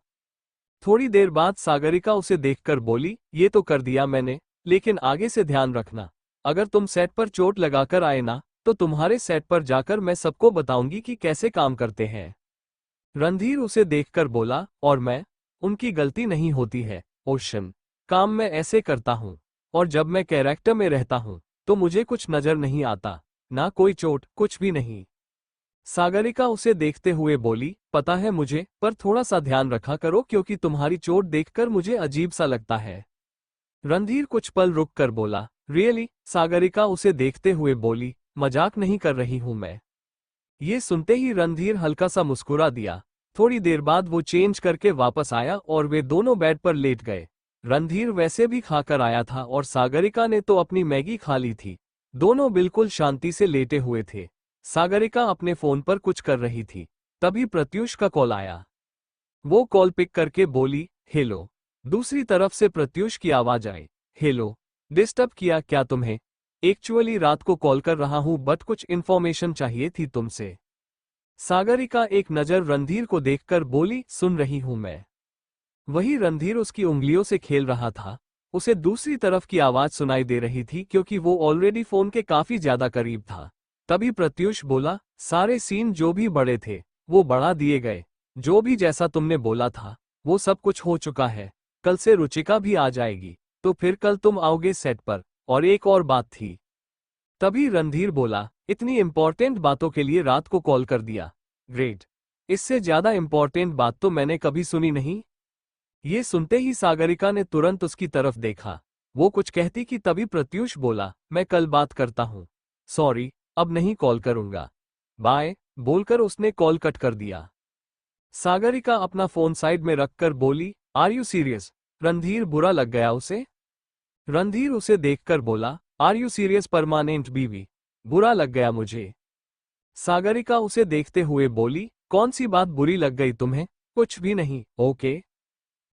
थोड़ी देर बाद सागरिका उसे देखकर बोली, ये तो कर दिया मैंने, लेकिन आगे से ध्यान रखना। अगर तुम सेट पर चोट लगाकर आए ना, तो तुम्हारे सेट पर जाकर मैं सबको बताऊंगी कि कैसे काम करते हैं। रणधीर उसे देखकर बोला, और मैं? उनकी गलती नहीं होती है ओशन, काम मैं ऐसे करता हूं। और जब मैं कैरेक्टर में रहता हूं, तो मुझे कुछ नजर नहीं आता, ना कोई चोट, कुछ भी नहीं। सागरिका उसे देखते हुए बोली, पता है मुझे, पर थोड़ा सा ध्यान रखा करो क्योंकि तुम्हारी चोट देखकर मुझे अजीब सा लगता है। रणधीर कुछ पल रुक कर बोला, रियली? सागरिका उसे देखते हुए बोली, मजाक नहीं कर रही हूं मैं। ये सुनते ही रणधीर हल्का सा मुस्कुरा दिया। थोड़ी देर बाद वो चेंज करके वापस आया और वे दोनों बेड पर लेट गए। रणधीर वैसे भी खाकर आया था और सागरिका ने तो अपनी मैगी खा ली थी। दोनों बिल्कुल शांति से लेटे हुए थे। सागरिका अपने फोन पर कुछ कर रही थी। तभी प्रत्यूष का कॉल आया। वो कॉल पिक करके बोली, हेलो। दूसरी तरफ से प्रत्यूष की आवाज आई, हेलो, डिस्टर्ब किया क्या तुम्हें? एक्चुअली रात को कॉल कर रहा हूं बट कुछ इन्फॉर्मेशन चाहिए थी तुमसे। सागरिका एक नजर रणधीर को देखकर बोली, सुन रही हूं मैं। वही रणधीर उसकी उंगलियों से खेल रहा था। उसे दूसरी तरफ की आवाज सुनाई दे रही थी क्योंकि वो ऑलरेडी फोन के काफी ज्यादा करीब था। तभी प्रत्यूष बोला, सारे सीन जो भी बड़े थे वो बढ़ा दिए गए। जो भी जैसा तुमने बोला था वो सब कुछ हो चुका है। कल से रुचिका भी आ जाएगी, तो फिर कल तुम आओगे सेट पर। और एक और बात थी। तभी रणधीर बोला, इतनी इम्पोर्टेंट बातों के लिए रात को कॉल कर दिया। ग्रेट, इससे ज्यादा इम्पोर्टेंट बात तो मैंने कभी सुनी नहीं। ये सुनते ही सागरिका ने तुरंत उसकी तरफ देखा। वो कुछ कहती कि तभी प्रत्यूष बोला, मैं कल बात करता हूँ, सॉरी अब नहीं कॉल करूंगा, बाय बोलकर उसने कॉल कट कर दिया। सागरिका अपना फोन साइड में रखकर बोली, आर यू सीरियस? रणधीर बुरा लग गया उसे। रणधीर उसे देखकर बोला, आर यू सीरियस परमानेंट बीवी? बुरा लग गया मुझे। सागरिका उसे देखते हुए बोली, कौन सी बात बुरी लग गई तुम्हें? कुछ भी नहीं। ओके।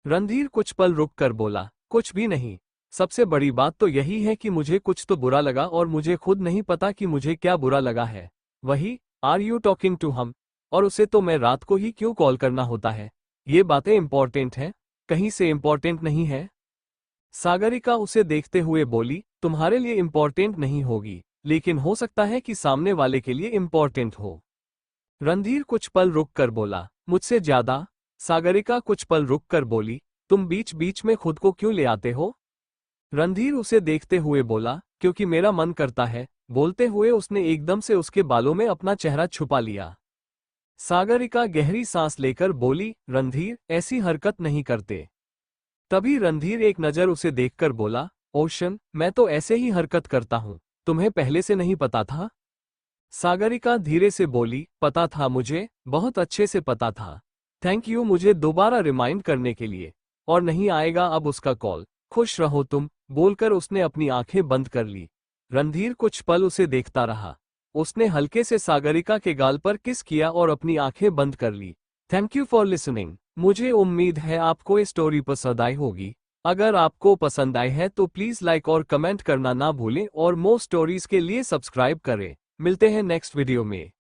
रणधीर कुछ पल रुक कर बोला, कुछ भी नहीं, सबसे बड़ी बात तो यही है कि मुझे कुछ तो बुरा लगा और मुझे खुद नहीं पता कि मुझे क्या बुरा लगा है। वही, आर यू टॉकिंग टू हम? और उसे तो मैं रात को ही क्यों कॉल करना होता है? ये बातें इंपॉर्टेंट हैं? कहीं से इंपॉर्टेंट नहीं है। सागरिका उसे देखते हुए बोली, तुम्हारे लिए इंपॉर्टेंट नहीं होगी, लेकिन हो सकता है कि सामने वाले के लिए इंपॉर्टेंट हो। रणधीर कुछ पल रुक कर बोला, मुझसे ज्यादा? सागरिका कुछ पल रुक कर बोली, तुम बीच बीच में खुद को क्यों ले आते हो? रणधीर उसे देखते हुए बोला, क्योंकि मेरा मन करता है। बोलते हुए उसने एकदम से उसके बालों में अपना चेहरा छुपा लिया। सागरिका गहरी सांस लेकर बोली, रणधीर ऐसी हरकत नहीं करते। तभी रणधीर एक नजर उसे देखकर बोला, ओशन मैं तो ऐसे ही हरकत करता हूं, तुम्हें पहले से नहीं पता था? सागरिका धीरे से बोली, पता था मुझे, बहुत अच्छे से पता था। थैंक यू मुझे दोबारा रिमाइंड करने के लिए। और नहीं आएगा अब उसका कॉल। खुश रहो तुम, बोलकर उसने अपनी आंखें बंद कर ली। रणधीर कुछ पल उसे देखता रहा। उसने हल्के से सागरिका के गाल पर किस किया और अपनी आंखें बंद कर ली। Thank you for listening. मुझे उम्मीद है आपको ये स्टोरी पसंद आई होगी। अगर आपको पसंद आई है तो प्लीज लाइक और कमेंट करना ना भूलें और मोर स्टोरीज के लिए सब्सक्राइब करें। मिलते हैं नेक्स्ट वीडियो में।